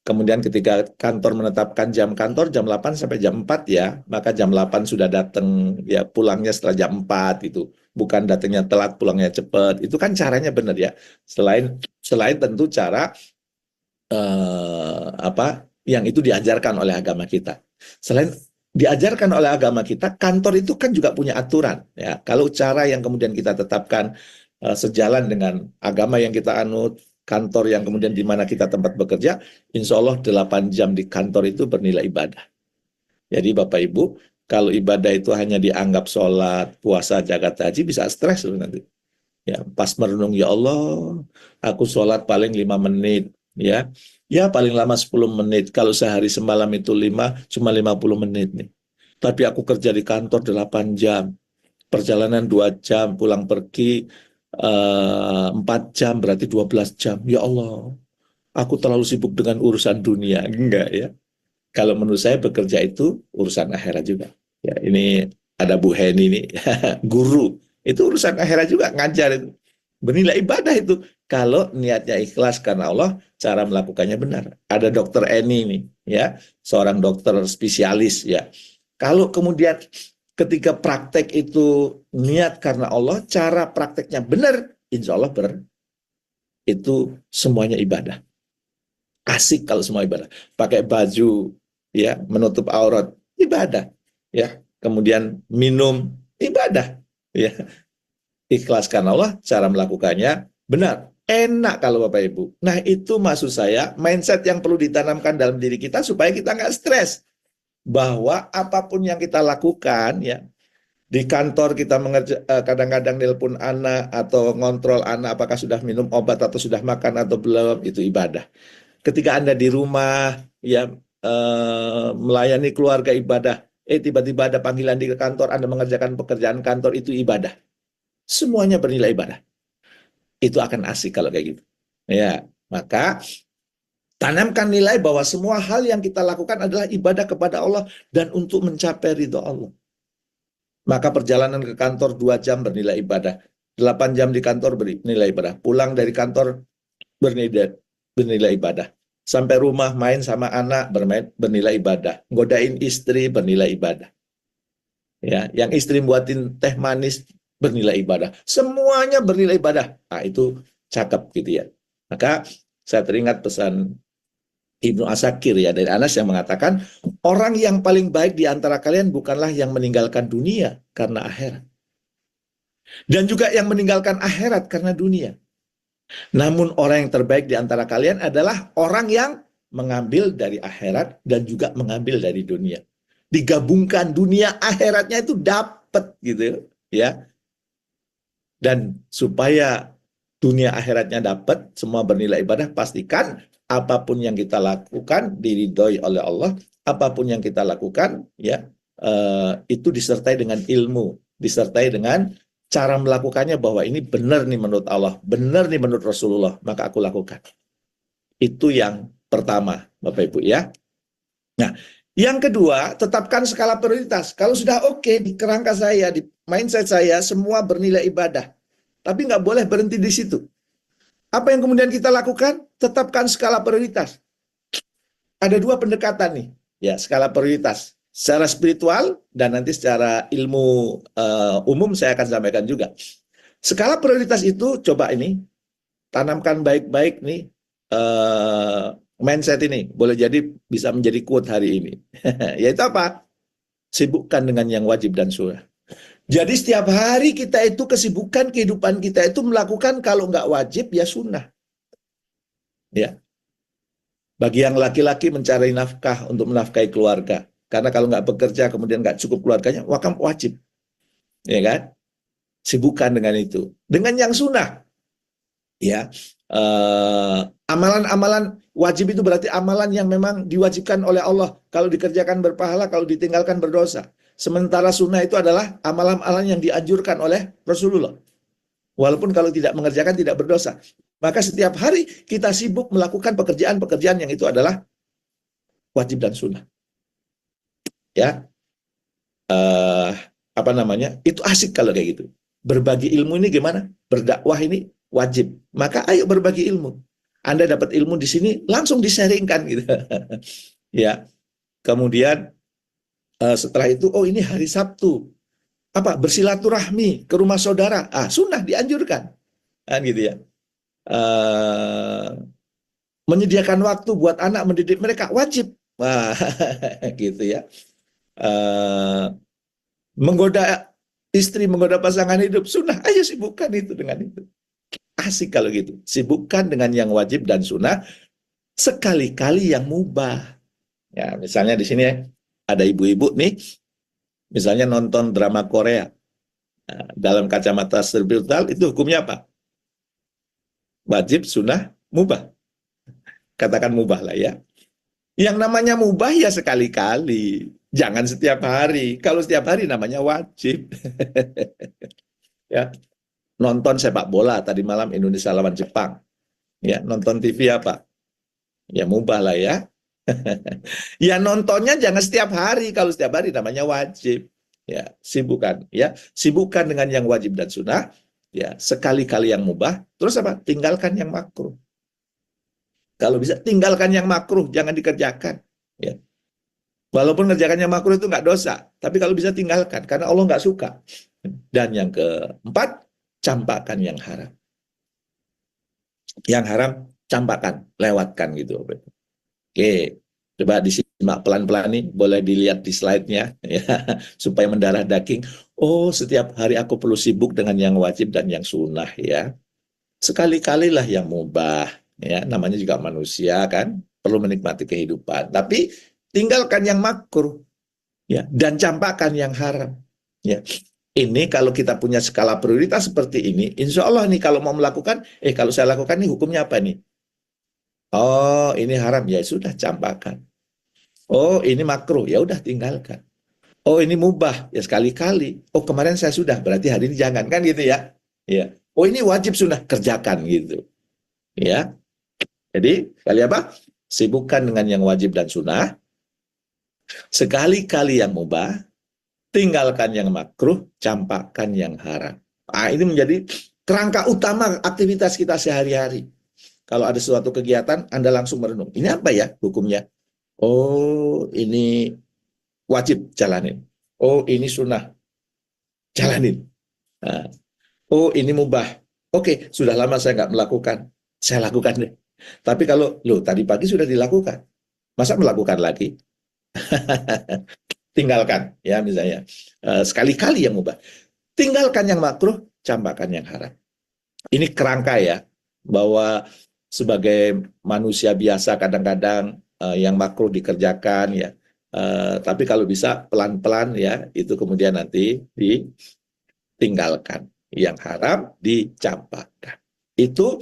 Kemudian ketika kantor menetapkan jam kantor jam 8 sampai jam 4 ya, maka jam 8 sudah datang, ya pulangnya setelah jam 4 itu. Bukan datangnya telat, pulangnya cepat. Itu kan caranya benar ya. Selain tentu cara apa yang itu diajarkan oleh agama kita. Selain diajarkan oleh agama kita, kantor itu kan juga punya aturan ya. Kalau cara yang kemudian kita tetapkan sejalan dengan agama yang kita anut, kantor yang kemudian di mana kita tempat bekerja, insya Allah 8 jam di kantor itu bernilai ibadah. Jadi Bapak Ibu, kalau ibadah itu hanya dianggap sholat, puasa, zakat, haji, bisa stres loh nanti. Ya, pas merenung, ya Allah, aku sholat paling 5 menit, ya. Ya, paling lama 10 menit. Kalau sehari semalam itu 5, cuma 50 menit nih. Tapi aku kerja di kantor 8 jam. Perjalanan 2 jam, pulang pergi 4 jam, berarti 12 jam. Ya Allah, aku terlalu sibuk dengan urusan dunia. Enggak ya. Kalau menurut saya bekerja itu urusan akhirat juga. Ya, ini ada Bu Heni nih, guru. Itu urusan akhirat juga, ngajar itu. Bernilai ibadah itu. Kalau niatnya ikhlas karena Allah, cara melakukannya benar. Ada Dokter Eni nih, ya, seorang dokter spesialis, ya. Kalau kemudian ketika praktek itu niat karena Allah, cara prakteknya benar, insya Allah itu semuanya ibadah. Asik kalau semua ibadah. Pakai baju, ya, menutup aurat, ibadah, ya. Kemudian minum, ibadah, ya. Ikhlas karena Allah, cara melakukannya benar. Enak kalau Bapak Ibu. Nah itu maksud saya, mindset yang perlu ditanamkan dalam diri kita supaya kita nggak stres. Bahwa apapun yang kita lakukan, ya, di kantor kita kadang-kadang nelpon anak atau ngontrol anak apakah sudah minum obat atau sudah makan atau belum, itu ibadah. Ketika Anda di rumah, ya, melayani keluarga ibadah, tiba-tiba ada panggilan di kantor, Anda mengerjakan pekerjaan kantor, itu ibadah. Semuanya bernilai ibadah. Itu akan asik kalau kayak gitu. Ya, Maka tanamkan nilai bahwa semua hal yang kita lakukan adalah ibadah kepada Allah dan untuk mencapai ridho Allah. Maka perjalanan ke kantor 2 jam bernilai ibadah, 8 jam di kantor bernilai ibadah, pulang dari kantor bernilai ibadah, sampai rumah main sama anak bernilai ibadah, godain istri bernilai ibadah. Ya, yang istri buatin teh manis bernilai ibadah. Semuanya bernilai ibadah. Nah, itu cakep gitu ya. Maka saya teringat pesan Ibnu Asakir ya dari Anas yang mengatakan, orang yang paling baik di antara kalian bukanlah yang meninggalkan dunia karena akhirat, dan juga yang meninggalkan akhirat karena dunia. Namun orang yang terbaik di antara kalian adalah orang yang mengambil dari akhirat dan juga mengambil dari dunia. Digabungkan dunia akhiratnya itu dapat gitu ya. Dan supaya dunia akhiratnya dapat, semua bernilai ibadah, pastikan apapun yang kita lakukan diridhoi oleh Allah, apapun yang kita lakukan ya itu disertai dengan ilmu, disertai dengan cara melakukannya bahwa ini benar nih menurut Allah, benar nih menurut Rasulullah, maka aku lakukan. Itu yang pertama, Bapak Ibu ya. Nah, yang kedua, tetapkan skala prioritas. Kalau sudah oke di kerangka saya, di mindset saya, semua bernilai ibadah. Tapi nggak boleh berhenti di situ. Apa yang kemudian kita lakukan? Tetapkan skala prioritas. Ada 2 pendekatan nih, ya skala prioritas. Secara spiritual dan nanti secara ilmu umum saya akan sampaikan juga. Skala prioritas itu coba ini tanamkan baik-baik nih mindset ini. Boleh jadi bisa menjadi quote hari ini. Yaitu apa? Sibukkan dengan yang wajib dan sunnah. Jadi setiap hari kita itu kesibukan kehidupan kita itu melakukan kalau nggak wajib ya sunnah. Ya. Bagi yang laki-laki mencari nafkah untuk menafkahi keluarga. Karena kalau nggak bekerja kemudian nggak cukup keluarganya, maka wajib. Ya kan? Sibukkan dengan itu. Dengan yang sunnah. Ya. Amalan-amalan wajib itu berarti amalan yang memang diwajibkan oleh Allah. Kalau dikerjakan berpahala, kalau ditinggalkan berdosa. Sementara sunnah itu adalah amalan-amalan yang dianjurkan oleh Rasulullah. Walaupun kalau tidak mengerjakan tidak berdosa. Maka setiap hari kita sibuk melakukan pekerjaan-pekerjaan yang itu adalah wajib dan sunnah. Ya, apa namanya? Itu asik kalau kayak gitu. Berbagi ilmu ini gimana? Berdakwah ini wajib. Maka ayo berbagi ilmu. Anda dapat ilmu di sini langsung di-sharingkan gitu. Ya. Kemudian setelah itu, oh ini hari Sabtu, apa bersilaturahmi ke rumah saudara, sunnah dianjurkan, kan gitu ya. Menyediakan waktu buat anak mendidik mereka wajib, gitu ya. Menggoda istri, menggoda pasangan hidup, sunnah, ayo sibukkan itu dengan itu. Asik kalau gitu, sibukkan dengan yang wajib dan sunnah, sekali-kali yang mubah. Ya, misalnya di sini ya. Ada ibu-ibu nih, misalnya nonton drama Korea. Nah, dalam kacamata spiritual itu hukumnya apa? Wajib, sunnah, mubah. Katakan mubah lah ya. Yang namanya mubah ya sekali-kali. Jangan setiap hari. Kalau setiap hari namanya wajib. Ya. Nonton sepak bola tadi malam Indonesia lawan Jepang. Ya, nonton TV apa? Ya mubah lah ya. Ya nontonnya jangan setiap hari. Kalau setiap hari namanya wajib. Ya, sibukkan ya. Sibukkan dengan yang wajib dan sunnah. Ya, sekali-kali yang mubah. Terus apa? Tinggalkan yang makruh. Kalau bisa tinggalkan yang makruh, jangan dikerjakan. Ya. Walaupun ngerjakan yang makruh itu nggak dosa, tapi kalau bisa tinggalkan karena Allah nggak suka. Dan yang keempat, campakkan yang haram. Yang haram campakkan, lewatkan gitu. Oke, coba disimak pelan-pelan nih, boleh dilihat di slide-nya ya, supaya mendarah daging. Oh, setiap hari aku perlu sibuk dengan yang wajib dan yang sunnah ya. Sekali-kalilah yang mubah ya, namanya juga manusia kan, perlu menikmati kehidupan. Tapi tinggalkan yang makruh ya, dan campakkan yang haram ya. Ini kalau kita punya skala prioritas seperti ini, insya Allah nih kalau mau melakukan, kalau saya lakukan nih hukumnya apa nih? Oh, ini haram, ya sudah campakkan. Oh, ini makruh, ya udah tinggalkan. Oh, ini mubah, ya sekali-kali. Oh, kemarin saya sudah, berarti hari ini jangan, kan gitu ya. Ya. Oh, ini wajib sunnah, kerjakan gitu. Ya. Jadi, kali apa? Sibukkan dengan yang wajib dan sunnah, sekali-kali yang mubah, tinggalkan yang makruh, campakkan yang haram. Nah, ini menjadi kerangka utama aktivitas kita sehari-hari. Kalau ada suatu kegiatan, Anda langsung merenung. Ini apa ya hukumnya? Oh, ini wajib, jalanin. Oh, ini sunnah, jalanin. Nah, oh, ini mubah. Oke, sudah lama saya nggak melakukan. Saya lakukan deh. Tapi kalau, loh, tadi pagi sudah dilakukan. Masa melakukan lagi? Tinggalkan, ya misalnya. Sekali-kali yang mubah. Tinggalkan yang makruh, campakkan yang haram. Ini kerangka ya, bahwa sebagai manusia biasa kadang-kadang yang makruh dikerjakan ya. Tapi kalau bisa pelan-pelan ya, itu kemudian nanti ditinggalkan. Yang haram dicampakkan. Itu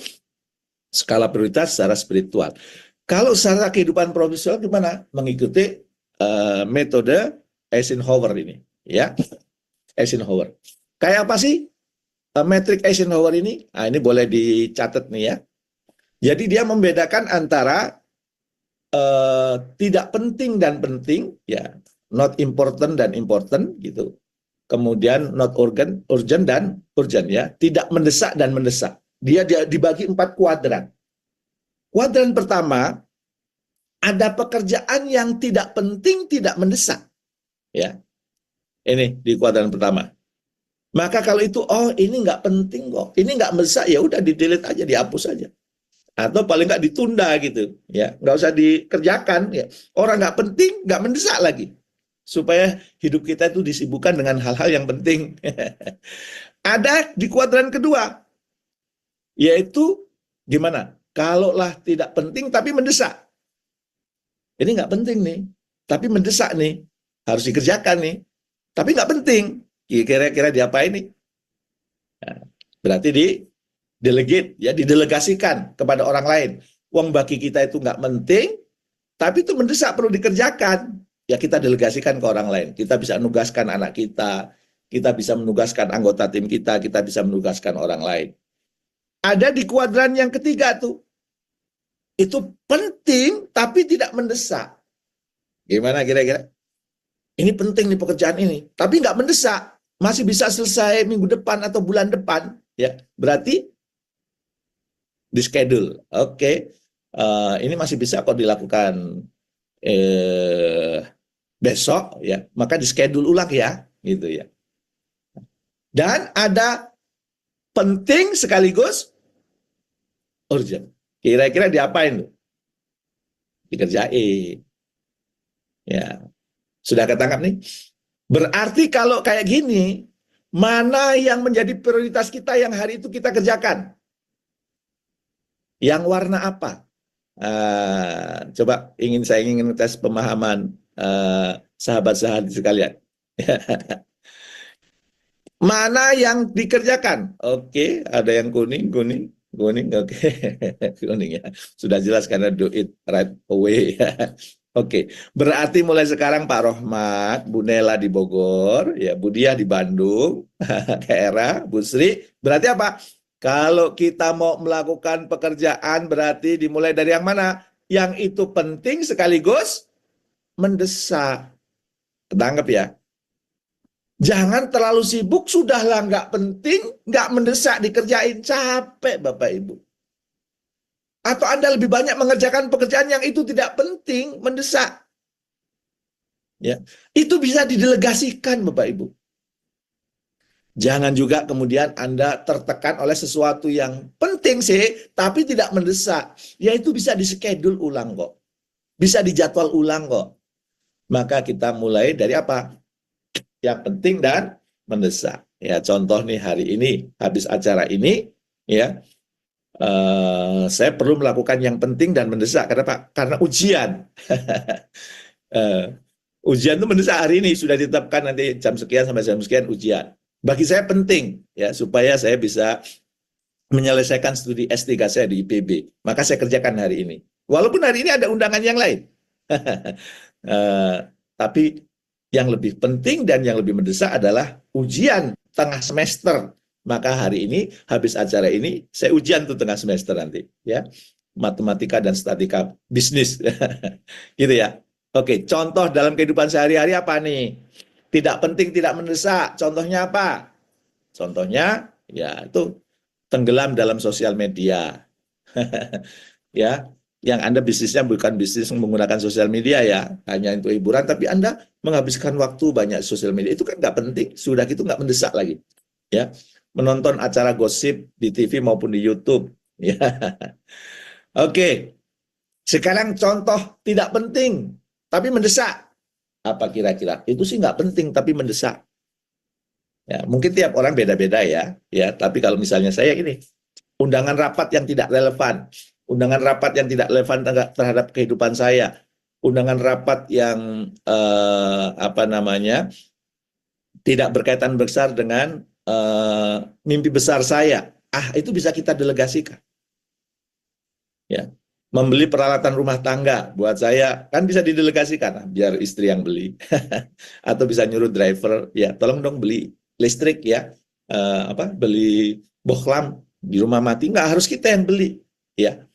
skala prioritas secara spiritual. Kalau secara kehidupan profesional gimana? Mengikuti metode Eisenhower ini, ya. Eisenhower. Kayak apa sih metrik Eisenhower ini? Nah, ini boleh dicatat nih ya. Jadi dia membedakan antara tidak penting dan penting, ya, not important dan important gitu. Kemudian not urgent dan urgent ya. Tidak mendesak dan mendesak. Dia dibagi 4 kuadran. Kuadran pertama, ada pekerjaan yang tidak penting, tidak mendesak. Ya, ini di kuadran pertama. Maka kalau itu, oh ini nggak penting kok, ini nggak mendesak, ya udah di-delete aja, dihapus aja. Atau paling nggak ditunda gitu, ya nggak usah dikerjakan. Ya. Orang nggak penting, nggak mendesak lagi. Supaya hidup kita itu disibukkan dengan hal-hal yang penting. Ada di kuadran kedua, yaitu gimana? Kalaulah tidak penting tapi mendesak. Ini nggak penting nih, tapi mendesak nih, harus dikerjakan nih, tapi nggak penting. Kira-kira diapain nih? Nah, berarti delegate, ya, didelegasikan kepada orang lain. Uang bagi kita itu nggak penting, tapi itu mendesak, perlu dikerjakan. Ya kita delegasikan ke orang lain. Kita bisa menugaskan anak kita bisa menugaskan anggota tim kita bisa menugaskan orang lain. Ada di kuadran yang ketiga tuh. Itu penting tapi tidak mendesak. Gimana kira-kira? Ini penting nih pekerjaan ini, tapi nggak mendesak. Masih bisa selesai minggu depan atau bulan depan. Ya, berarti di schedule. Oke. Ini masih bisa kok dilakukan besok ya, maka di schedule ulang ya, gitu ya. Dan ada penting sekaligus urgent. Kira-kira diapain tuh? Dikerjain. Ya. Sudah ketangkap nih? Berarti kalau kayak gini, mana yang menjadi prioritas kita yang hari itu kita kerjakan? Yang warna apa? Coba saya ingin tes pemahaman sahabat-sahabat sekalian. Mana yang dikerjakan? Oke, ada yang kuning, oke. Kuning ya. Sudah jelas karena do it right away. Oke, berarti mulai sekarang Pak Rohmat, Bu Nela di Bogor, ya Bu Diah di Bandung, Kak Era, Bu Sri, berarti apa? Kalau kita mau melakukan pekerjaan berarti dimulai dari yang mana? Yang itu penting sekaligus mendesak. Ketangkep ya? Jangan terlalu sibuk, sudahlah nggak penting, nggak mendesak dikerjain, capek Bapak Ibu. Atau Anda lebih banyak mengerjakan pekerjaan yang itu tidak penting, mendesak. Ya, itu bisa didelegasikan Bapak Ibu. Jangan juga kemudian Anda tertekan oleh sesuatu yang penting sih, tapi tidak mendesak. Ya itu bisa di-schedule ulang kok. Bisa dijadwal ulang kok. Maka kita mulai dari apa? Yang penting dan mendesak. Ya, contoh nih hari ini, habis acara ini, ya, saya perlu melakukan yang penting dan mendesak. Kenapa? Karena ujian. Ujian itu mendesak hari ini, sudah ditetapkan nanti jam sekian sampai jam sekian ujian. Bagi saya penting, ya, supaya saya bisa menyelesaikan studi S3 saya di IPB. Maka saya kerjakan hari ini. Walaupun hari ini ada undangan yang lain. Tapi yang lebih penting dan yang lebih mendesak adalah ujian tengah semester. Maka hari ini, habis acara ini, saya ujian tuh tengah semester nanti. Ya. matematika dan statika bisnis. Gitu ya. Oke, contoh dalam kehidupan sehari-hari apa nih? Tidak penting, tidak mendesak. Contohnya apa? Contohnya ya itu tenggelam dalam sosial media. Ya, yang Anda bisnisnya bukan bisnis menggunakan sosial media ya, hanya untuk hiburan, tapi Anda menghabiskan waktu banyak sosial media, itu kan nggak penting, sudah gitu nggak mendesak lagi. Ya, menonton acara gosip di TV maupun di YouTube. Ya, oke. Sekarang contoh tidak penting, tapi mendesak. Apa kira-kira? Itu sih nggak penting, tapi mendesak. Ya, mungkin tiap orang beda-beda ya. Ya, tapi kalau misalnya saya ini, undangan rapat yang tidak relevan, undangan rapat yang tidak relevan terhadap kehidupan saya, undangan rapat yang tidak berkaitan besar dengan mimpi besar saya, itu bisa kita delegasikan. Ya, membeli peralatan rumah tangga buat saya kan bisa didelegasikan, biar istri yang beli, atau bisa nyuruh driver, ya tolong dong beli listrik ya, beli bohlam di rumah mati, nggak harus kita yang beli, ya,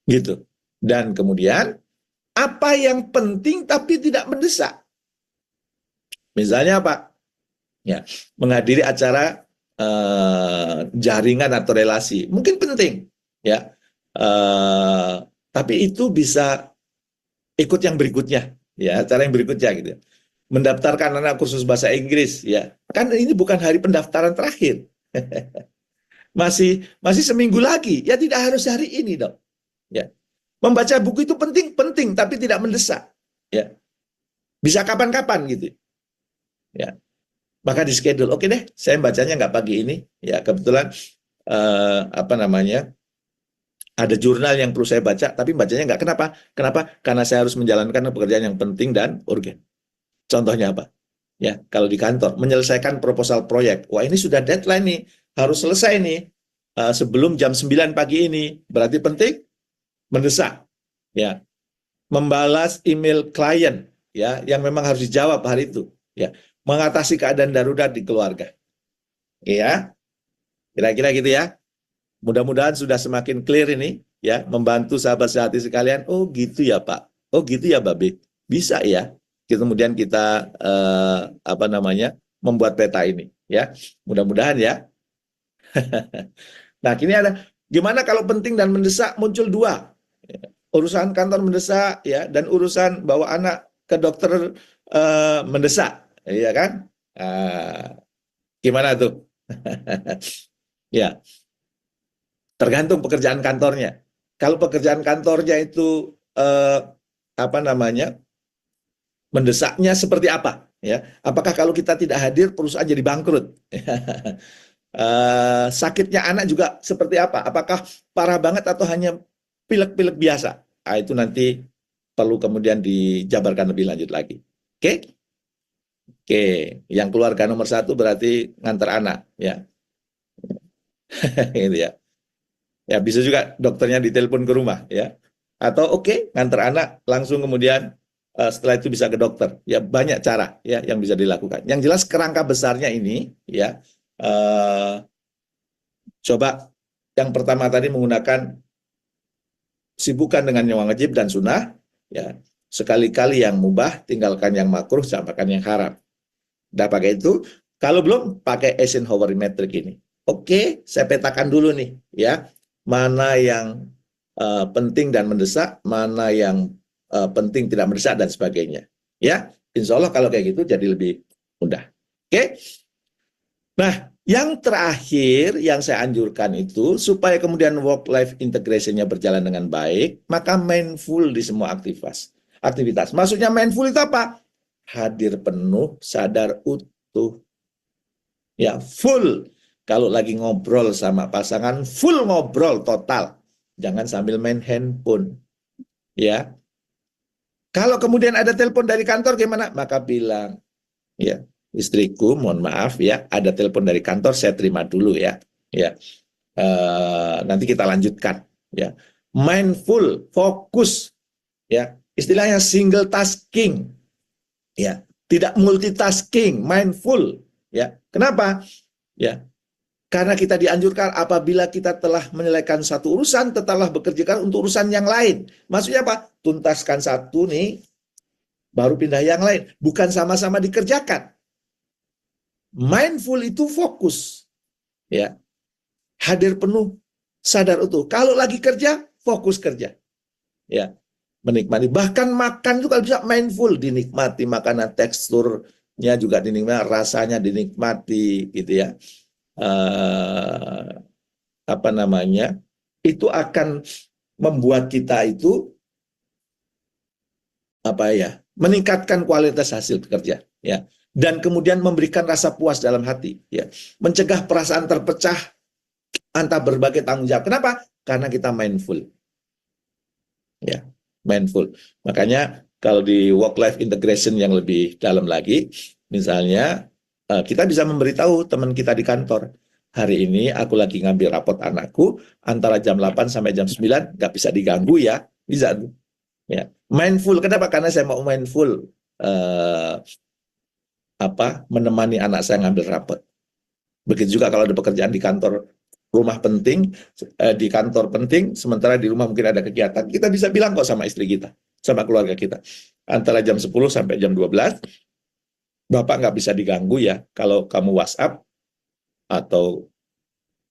gitu. Dan kemudian apa yang penting tapi tidak mendesak, misalnya apa? Ya, menghadiri acara jaringan atau relasi, mungkin penting, ya, tapi itu bisa ikut yang berikutnya, ya, acara yang berikutnya gitu. Mendaftarkan anak kursus bahasa Inggris, ya, kan ini bukan hari pendaftaran terakhir. masih seminggu lagi, ya tidak harus hari ini dong. Ya, membaca buku itu penting tapi tidak mendesak. Ya, bisa kapan-kapan gitu. Ya, maka di schedule. Oke deh, saya bacanya nggak pagi ini. Ya kebetulan ada jurnal yang perlu saya baca, tapi bacanya nggak. Kenapa? Karena saya harus menjalankan pekerjaan yang penting dan urgen. Contohnya apa? Ya, kalau di kantor menyelesaikan proposal proyek. Wah, ini sudah deadline nih, harus selesai nih sebelum jam 9 pagi ini. Berarti penting, mendesak. Ya, membalas email klien ya yang memang harus dijawab hari itu. Ya, mengatasi keadaan darurat di keluarga. Ya, kira-kira gitu ya. Mudah-mudahan sudah semakin clear ini ya, membantu sahabat sehati sekalian. Oh gitu ya Pak. Oh gitu ya Babe. Bisa ya. Kemudian kita membuat peta ini ya. Mudah-mudahan ya. Nah, kini ada gimana kalau penting dan mendesak muncul dua. Urusan kantor mendesak ya, dan urusan bawa anak ke dokter mendesak, ya kan? Gimana tuh? Ya, tergantung pekerjaan kantornya. Kalau pekerjaan kantornya itu mendesaknya seperti apa? Ya, apakah kalau kita tidak hadir perusahaan jadi bangkrut? Sakitnya anak juga seperti apa? Apakah parah banget atau hanya pilek-pilek biasa? Itu nanti perlu kemudian dijabarkan lebih lanjut lagi. Oke? Oke, yang keluarga nomor 1 berarti ngantar anak, ya. Gitu ya. Ya, bisa juga dokternya ditelepon ke rumah, ya. Atau ngantar anak langsung kemudian setelah itu bisa ke dokter. Ya, banyak cara ya yang bisa dilakukan. Yang jelas kerangka besarnya ini, ya. Coba yang pertama tadi menggunakan sibukkan dengan yang wajib dan sunnah, ya. Sekali-kali yang mubah, tinggalkan yang makruh, sampaikan yang haram. Udah pakai itu, kalau belum pakai Eisenhower metric ini. Oke, saya petakan dulu nih, ya. Mana yang penting dan mendesak, mana yang penting tidak mendesak dan sebagainya. Ya, insya Allah kalau kayak gitu jadi lebih mudah. Oke. Nah, yang terakhir yang saya anjurkan itu supaya kemudian work-life integration-nya berjalan dengan baik, maka mindful di semua aktivitas. Maksudnya mindful itu apa? Hadir penuh, sadar utuh. Ya, full. Kalau lagi ngobrol sama pasangan, full ngobrol total. Jangan sambil main handphone. Ya. Kalau kemudian ada telepon dari kantor gimana? Maka bilang, ya, istriku, mohon maaf ya, ada telepon dari kantor, saya terima dulu ya. Ya, nanti kita lanjutkan. Ya, mindful, fokus. Ya, istilahnya single tasking. Ya, tidak multitasking, mindful. Ya, kenapa? Ya, Karena kita dianjurkan apabila kita telah menyelesaikan satu urusan, tetaplah bekerjakan untuk urusan yang lain. Maksudnya apa? Tuntaskan satu nih, baru pindah yang lain. Bukan sama-sama dikerjakan. Mindful itu fokus. Ya. Hadir penuh, sadar utuh. Kalau lagi kerja, fokus kerja. Ya. Menikmati. Bahkan makan juga bisa mindful, dinikmati makanan, teksturnya juga dinikmati, rasanya dinikmati gitu ya. Apa namanya, itu akan membuat kita itu apa ya, meningkatkan kualitas hasil kerja ya, dan kemudian memberikan rasa puas dalam hati ya, mencegah perasaan terpecah antara berbagai tanggung jawab. Kenapa? Karena kita mindful ya, mindful. Makanya kalau di work life integration yang lebih dalam lagi, misalnya kita bisa memberitahu teman kita di kantor, hari ini aku lagi ngambil rapot anakku antara jam 8 sampai jam 9, nggak bisa diganggu ya, bisa ya. Mindful, kenapa? Karena saya mau mindful menemani anak saya ngambil rapot. Begitu juga kalau ada pekerjaan di kantor, rumah penting, di kantor penting, sementara di rumah mungkin ada kegiatan, kita bisa bilang kok sama istri kita, sama keluarga kita, antara jam 10 sampai jam 12, Bapak nggak bisa diganggu ya, kalau kamu WhatsApp, atau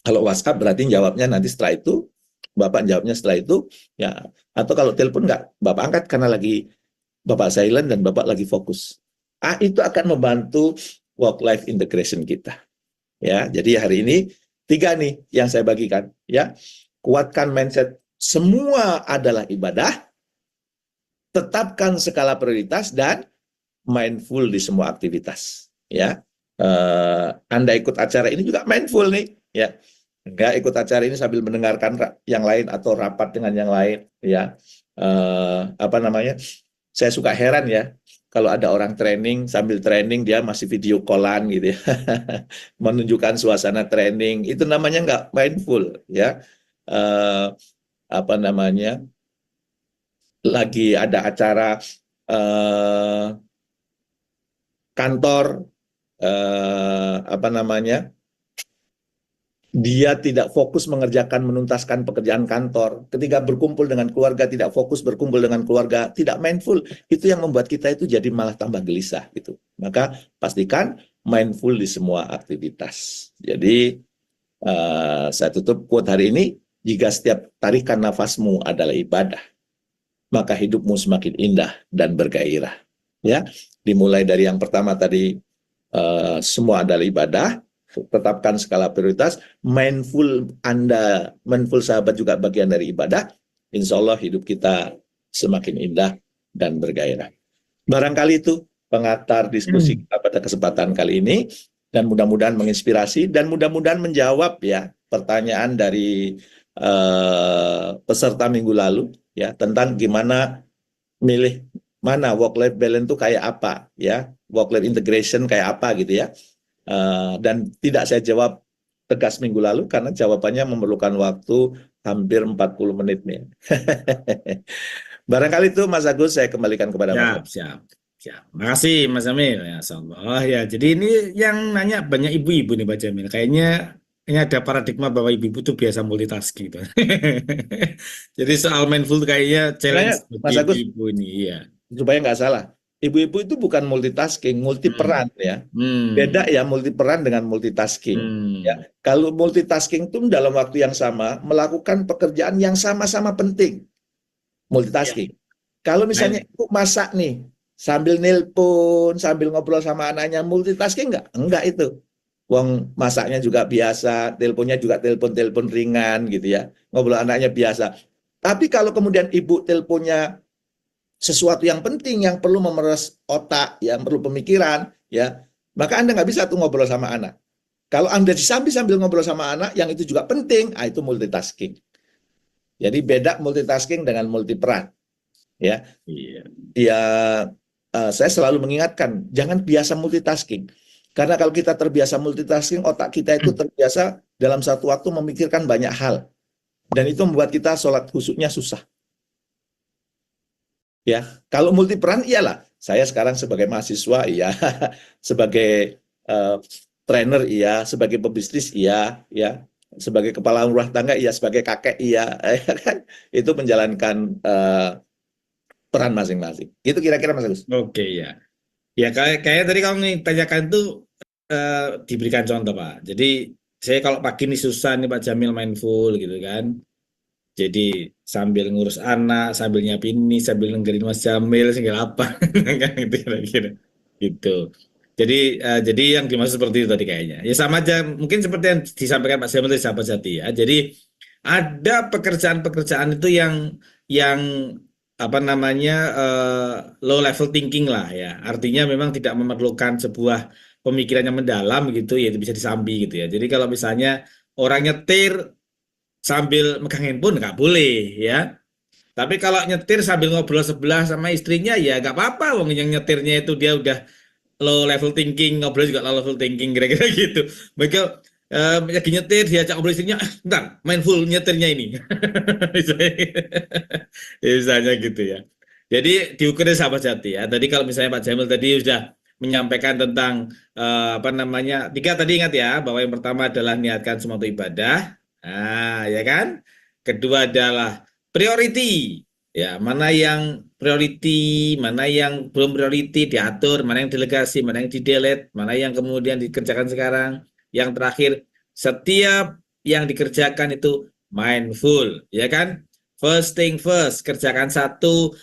kalau WhatsApp berarti jawabnya nanti setelah itu, Bapak jawabnya setelah itu, ya. Atau kalau telepon nggak, Bapak angkat karena lagi Bapak silent dan Bapak lagi fokus. Itu akan membantu work-life integration kita. Ya, jadi hari ini 3 nih yang saya bagikan. Ya, kuatkan mindset semua adalah ibadah, tetapkan skala prioritas dan mindful di semua aktivitas. Ya, Anda ikut acara ini juga mindful nih. Ya. Enggak ikut acara ini sambil mendengarkan yang lain atau rapat dengan yang lain ya. Saya suka heran ya kalau ada orang training, sambil training dia masih video callan gitu ya. Menunjukkan suasana training, itu namanya enggak mindful ya. Lagi ada acara kantor, dia tidak fokus mengerjakan, menuntaskan pekerjaan kantor. Ketika berkumpul dengan keluarga, tidak fokus berkumpul dengan keluarga, tidak mindful. Itu yang membuat kita itu jadi malah tambah gelisah gitu. Maka pastikan mindful di semua aktivitas. Jadi saya tutup quote hari ini, jika setiap tarikan nafasmu adalah ibadah, maka hidupmu semakin indah dan bergairah. Ya, dimulai dari yang pertama tadi, semua adalah ibadah. Tetapkan skala prioritas, mindful sahabat juga bagian dari ibadah, insya Allah hidup kita semakin indah dan bergairah. Barangkali itu pengantar diskusi kita pada kesempatan kali ini, dan mudah-mudahan menginspirasi, dan mudah-mudahan menjawab ya pertanyaan dari peserta minggu lalu, ya, tentang gimana milih mana work-life balance itu kayak apa, ya, work-life integration kayak apa gitu ya. Dan tidak saya jawab tegas minggu lalu karena jawabannya memerlukan waktu hampir 40 menit nih. Barangkali itu Mas Agus, saya kembalikan kepada Mas. Siap. Makasih Mas Jamil ya, Allah ya. Jadi ini yang nanya banyak ibu-ibu nih Pak Jamil. Kayaknya ini ada paradigma bahwa ibu-ibu tuh biasa multitasking gitu. Jadi soal mindful kayaknya challenge Mas Agus, ibu ini ya. Supaya nggak salah. Ibu-ibu itu bukan multitasking, multiperan ya. Beda ya multiperan dengan multitasking. Ya. Kalau multitasking itu dalam waktu yang sama melakukan pekerjaan yang sama-sama penting. Multitasking. Kalau misalnya ibu masak nih, sambil nelpon, sambil ngobrol sama anaknya, multitasking nggak? Enggak itu. Wong masaknya juga biasa, teleponnya juga telepon ringan gitu ya. Ngobrol anaknya biasa. Tapi kalau kemudian ibu teleponnya sesuatu yang penting, yang perlu memeras otak, yang perlu pemikiran, ya, maka Anda nggak bisa tuh ngobrol sama anak. Kalau Anda sambil ngobrol sama anak, yang itu juga penting, itu multitasking. Jadi beda multitasking dengan multiperan. Ya, saya selalu mengingatkan, jangan biasa multitasking. Karena kalau kita terbiasa multitasking, otak kita itu terbiasa dalam satu waktu memikirkan banyak hal. Dan itu membuat kita sholat khusyuknya susah. Ya, kalau multiperan iyalah. Saya sekarang sebagai mahasiswa, ya, sebagai trainer iya, sebagai pebisnis iya, ya, sebagai kepala rumah tangga iya, sebagai kakek iya, ya kan? Itu menjalankan peran masing-masing. Itu kira-kira Mas Agus. Oke ya. Ya kayak tadi kamu tanyakan tuh diberikan contoh Pak. Jadi saya kalau pagi ini susah nih Pak Jamil mindful gitu kan. Jadi sambil ngurus anak, sambil nyiapin ini, sambil nenggerin Mas Jamil, sambil apa, kan gitu kira-kira. Gitu. Jadi yang dimaksud seperti itu tadi kayaknya. Ya sama aja, mungkin seperti yang disampaikan Pak Jamil tadi sahabat jati ya. Jadi ada pekerjaan-pekerjaan itu yang apa namanya low level thinking lah ya. Artinya memang tidak memerlukan sebuah pemikiran yang mendalam gitu, ya itu bisa disambi gitu ya. Jadi kalau misalnya orang nyetir sambil megang handphone nggak boleh ya. Tapi kalau nyetir sambil ngobrol sebelah sama istrinya ya nggak apa-apa. Wong yang nyetirnya itu dia udah low level thinking, ngobrol juga low level thinking kira-kira gitu. Mereka lagi nyetir diajak ngobrol istrinya, bentar, mindful nyetirnya ini. Misalnya gitu ya. Jadi diukur dari sahabat jati ya. Tadi kalau misalnya Pak Jamil tadi sudah menyampaikan tentang apa namanya, 3 tadi ingat ya, bahwa yang pertama adalah niatkan semua untuk ibadah. Nah, ya kan? Kedua adalah priority. Ya, mana yang priority, mana yang belum priority diatur, mana yang delegasi, mana yang di-delete, mana yang kemudian dikerjakan sekarang. Yang terakhir, setiap yang dikerjakan itu mindful, ya kan? First thing first, kerjakan satu,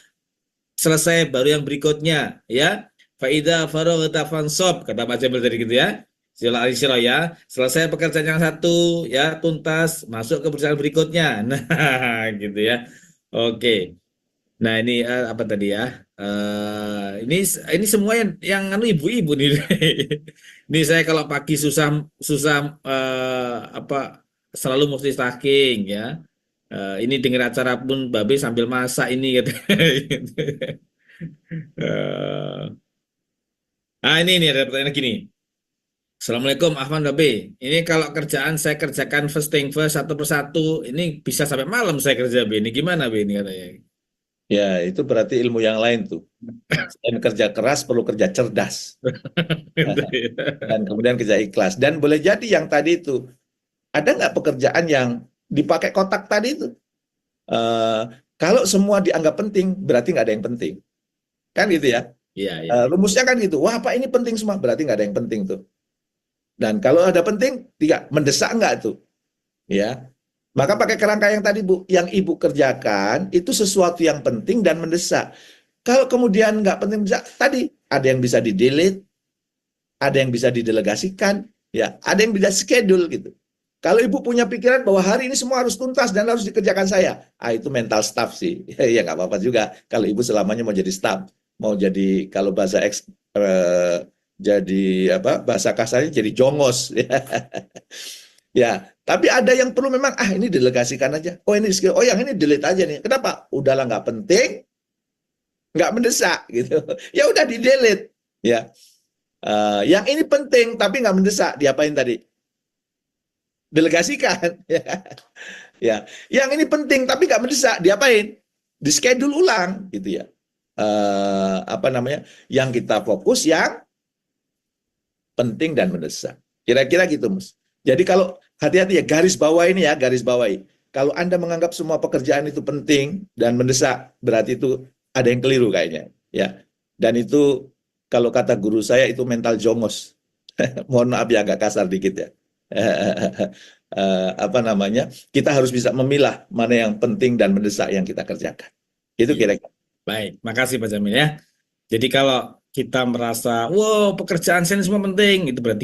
selesai baru yang berikutnya, ya. Faida faroghta fansab, kata Pak Jamil tadi gitu ya. Sila al-isra ya, selesai pekerjaan yang satu, ya tuntas, masuk ke pekerjaan berikutnya. Nah, gitu ya. Oke. Nah ini apa tadi ya? Ini semua yang anu ibu-ibu nih. Ini saya kalau pagi susah apa selalu multitasking ya. Ini dengar acara pun Babe sambil masak ini gitu. Ini ada pertanyaan gini. Assalamualaikum Ahmad Babe. Ini kalau kerjaan saya kerjakan first thing first satu persatu, ini bisa sampai malam saya kerja Be. Ini gimana Be ini katanya? Ya, itu berarti ilmu yang lain tuh. Selain kerja keras, perlu kerja cerdas. Dan kemudian kerja ikhlas. Dan boleh jadi yang tadi itu, ada nggak pekerjaan yang dipakai kotak tadi itu? Kalau semua dianggap penting, berarti nggak ada yang penting. Kan gitu ya? Iya. Rumusnya kan gitu. Wah, Pak ini penting semua, berarti nggak ada yang penting tuh. Dan kalau ada penting, tidak mendesak nggak tuh? Ya. Maka pakai kerangka yang tadi Bu, yang Ibu kerjakan itu sesuatu yang penting dan mendesak. Kalau kemudian nggak penting mendesak, tadi ada yang bisa di-delete, ada yang bisa didelegasikan, ya, ada yang bisa schedule gitu. Kalau Ibu punya pikiran bahwa hari ini semua harus tuntas dan harus dikerjakan saya, itu mental staff sih. Ya nggak apa-apa juga. Kalau Ibu selamanya mau jadi staff, mau jadi kalau bahasa jadi apa? Bahasa kasarnya jadi jongos. Ya, tapi ada yang perlu memang ini delegasikan aja. Oh ini skill, yang ini delete aja nih. Kenapa? Udahlah nggak penting, nggak mendesak gitu. Ya udah di delete. Ya, yang ini penting tapi nggak mendesak. Diapain tadi? Delegasikan. Ya, yang ini penting tapi nggak mendesak. Diapain? Di schedule ulang gitu ya. Apa namanya? Yang kita fokus yang penting dan mendesak. Kira-kira gitu, Mas. Jadi kalau hati-hati ya, garis bawah ini ya, garis bawahi. Kalau Anda menganggap semua pekerjaan itu penting dan mendesak, berarti itu ada yang keliru kayaknya. Ya. Dan itu kalau kata guru saya itu mental jongos. Mohon maaf ya agak kasar dikit ya. Apa namanya? Kita harus bisa memilah mana yang penting dan mendesak yang kita kerjakan. Itu kira-kira. Baik, makasih Pak Jamil ya. Jadi kalau kita merasa, wow pekerjaan saya ini semua penting, itu berarti